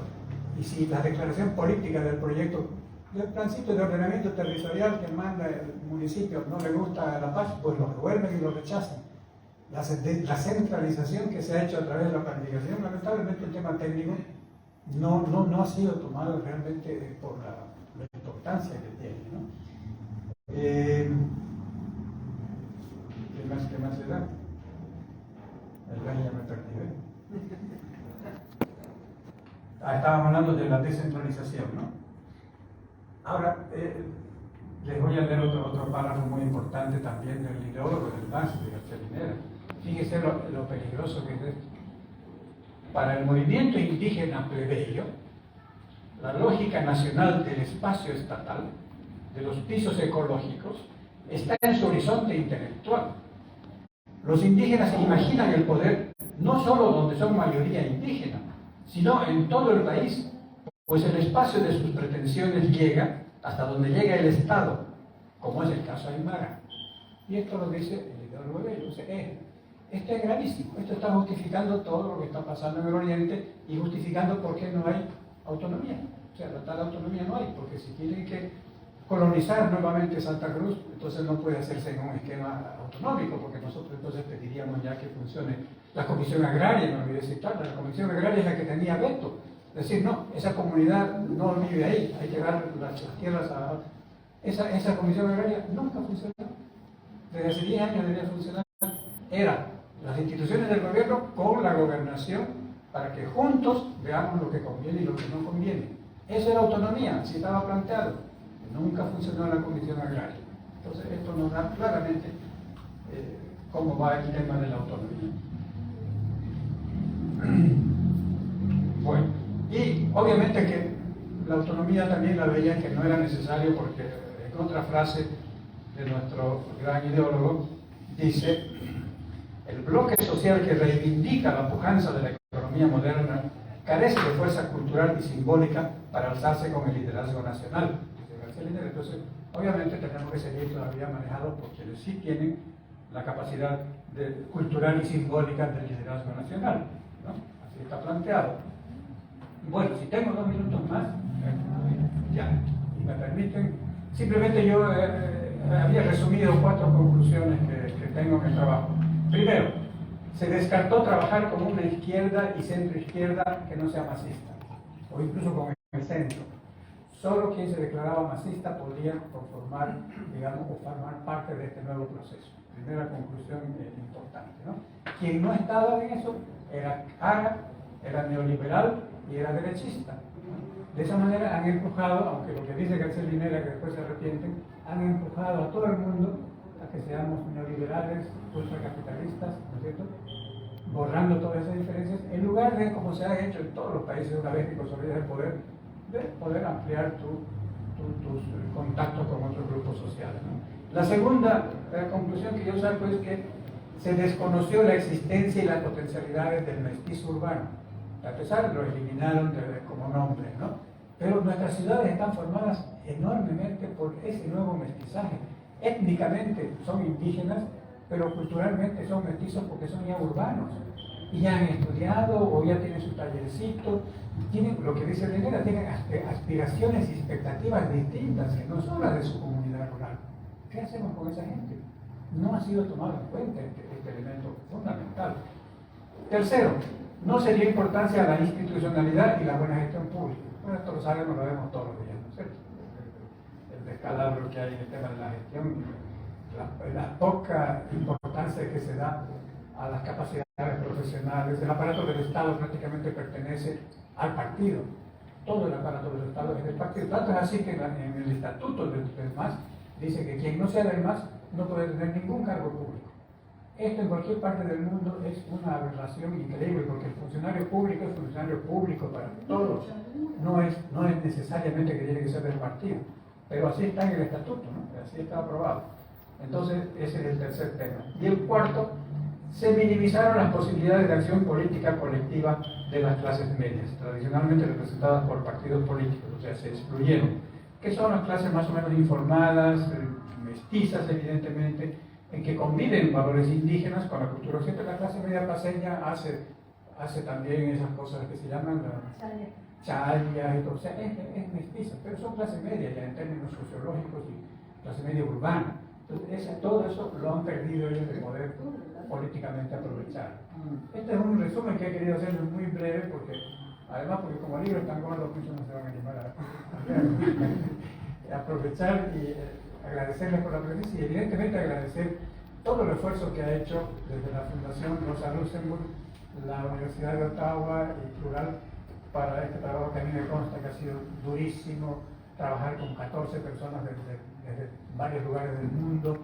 Y si la declaración política del proyecto, del plancito de ordenamiento territorial que manda el municipio no le gusta a La Paz, pues lo devuelven y lo rechazan. La centralización que se ha hecho a través de la planificación, lamentablemente el tema técnico no ha sido tomado realmente por la importancia que tiene, ¿no? ¿Qué más se da? El rey ya me perdí, ¿eh? Estábamos hablando de la descentralización, ¿no? Ahora, les voy a leer otro párrafo muy importante también del ideólogo del MAS, de García Linera. Fíjense lo peligroso que es esto. Para el movimiento indígena plebeyo, la lógica nacional del espacio estatal, de los pisos ecológicos, está en su horizonte intelectual. Los indígenas imaginan el poder no solo donde son mayoría indígena, sino en todo el país, pues el espacio de sus pretensiones llega hasta donde llega el Estado, como es el caso Aymara. Y esto lo dice el ideólogo de ellos. Esto es gravísimo, esto está justificando todo lo que está pasando en el Oriente y justificando por qué no hay autonomía. O sea, la tal autonomía no hay, porque si tienen que colonizar nuevamente Santa Cruz, entonces no puede hacerse en un esquema autonómico, porque nosotros entonces pediríamos ya que funcione la Comisión Agraria, no olvidé citarla, la Comisión Agraria es la que tenía veto. Es decir, no, esa comunidad no vive ahí, hay que dar las tierras a... Esa Comisión Agraria nunca funcionó. Desde hace 10 años debería funcionar. Era las instituciones del gobierno con la gobernación para que juntos veamos lo que conviene y lo que no conviene. Eso era autonomía, así estaba planteado. Nunca funcionó la Comisión Agraria. Entonces, esto nos da claramente cómo va el tema de la autonomía. Bueno, y obviamente que la autonomía también la veían que no era necesario porque en otra frase de nuestro gran ideólogo dice: el bloque social que reivindica la pujanza de la economía moderna carece de fuerza cultural y simbólica para alzarse con el liderazgo nacional. Entonces, obviamente tenemos que seguir todavía manejados por quienes sí tienen la capacidad cultural y simbólica del liderazgo nacional, ¿no? Así está planteado. Bueno, si tengo 2 minutos más, ya, y me permiten, simplemente yo había resumido 4 conclusiones que tengo en el trabajo. Primero, se descartó trabajar con una izquierda y centroizquierda que no sea masista, o incluso con el centro. Solo quien se declaraba masista podía conformar, digamos, o formar parte de este nuevo proceso. Primera conclusión importante, ¿no? Quien no estaba en eso era ARA, era neoliberal y era derechista. De esa manera han empujado, aunque lo que dice García Linera, que después se arrepienten, han empujado a todo el mundo a que seamos neoliberales, ultracapitalistas, ¿no es cierto?, borrando todas esas diferencias, en lugar de, como se ha hecho en todos los países una vez que consolidas el poder, de poder ampliar tus contactos con otros grupos sociales, ¿no? La segunda conclusión que yo saco es que se desconoció la existencia y las potencialidades del mestizo urbano. A pesar de lo eliminaron como nombre, ¿no? Pero nuestras ciudades están formadas enormemente por ese nuevo mestizaje. Étnicamente son indígenas, pero culturalmente son mestizos porque son ya urbanos. Y ya han estudiado o ya tienen su tallercito, tienen, lo que dice Linera, tienen aspiraciones y expectativas distintas que no son las de su comunidad rural. ¿Qué hacemos con esa gente? No ha sido tomado en cuenta este elemento fundamental. Tercero, no se dio importancia a la institucionalidad y la buena gestión pública. Bueno, esto lo sabemos, lo vemos todos los días, ¿no es cierto? El descalabro que hay en el tema de la gestión, la poca importancia que se da a las capacidades profesionales. El aparato del Estado prácticamente pertenece al partido. Todo el aparato del Estado es del partido. Tanto es así que en el estatuto del MAS dice que quien no sea del MAS no puede tener ningún cargo público. Esto en cualquier parte del mundo es una aberración increíble, porque el funcionario público es funcionario público para todos. No es necesariamente que tiene que ser del partido, pero así está en el estatuto, ¿no? Así está aprobado. Entonces, ese es el tercer tema. Y el cuarto, se minimizaron las posibilidades de acción política colectiva de las clases medias, tradicionalmente representadas por partidos políticos, o sea, se excluyeron, que son las clases más o menos informadas, mestizas evidentemente, en que conviven valores indígenas con la cultura occidental. La clase media paseña hace también esas cosas que se llaman chaya y todo, o sea, es mestiza, pero son clase media ya en términos sociológicos y clase media urbana. Entonces, todo eso lo han perdido ellos de poder políticamente aprovechar. Este es un resumen que he querido hacer muy breve, porque además, porque como el libro es tan gordo, muchos no se van a animar a aprovechar y agradecerles por la presencia y evidentemente agradecer todo el esfuerzo que ha hecho desde la Fundación Rosa Luxemburg, la Universidad de Ottawa y Plural para este trabajo que a mí me consta que ha sido durísimo, trabajar con 14 personas desde varios lugares del mundo,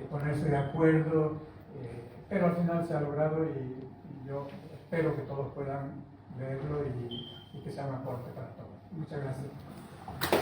ponerse de acuerdo, pero al final se ha logrado y yo espero que todos puedan leerlo y que sea un aporte para todos. Muchas gracias.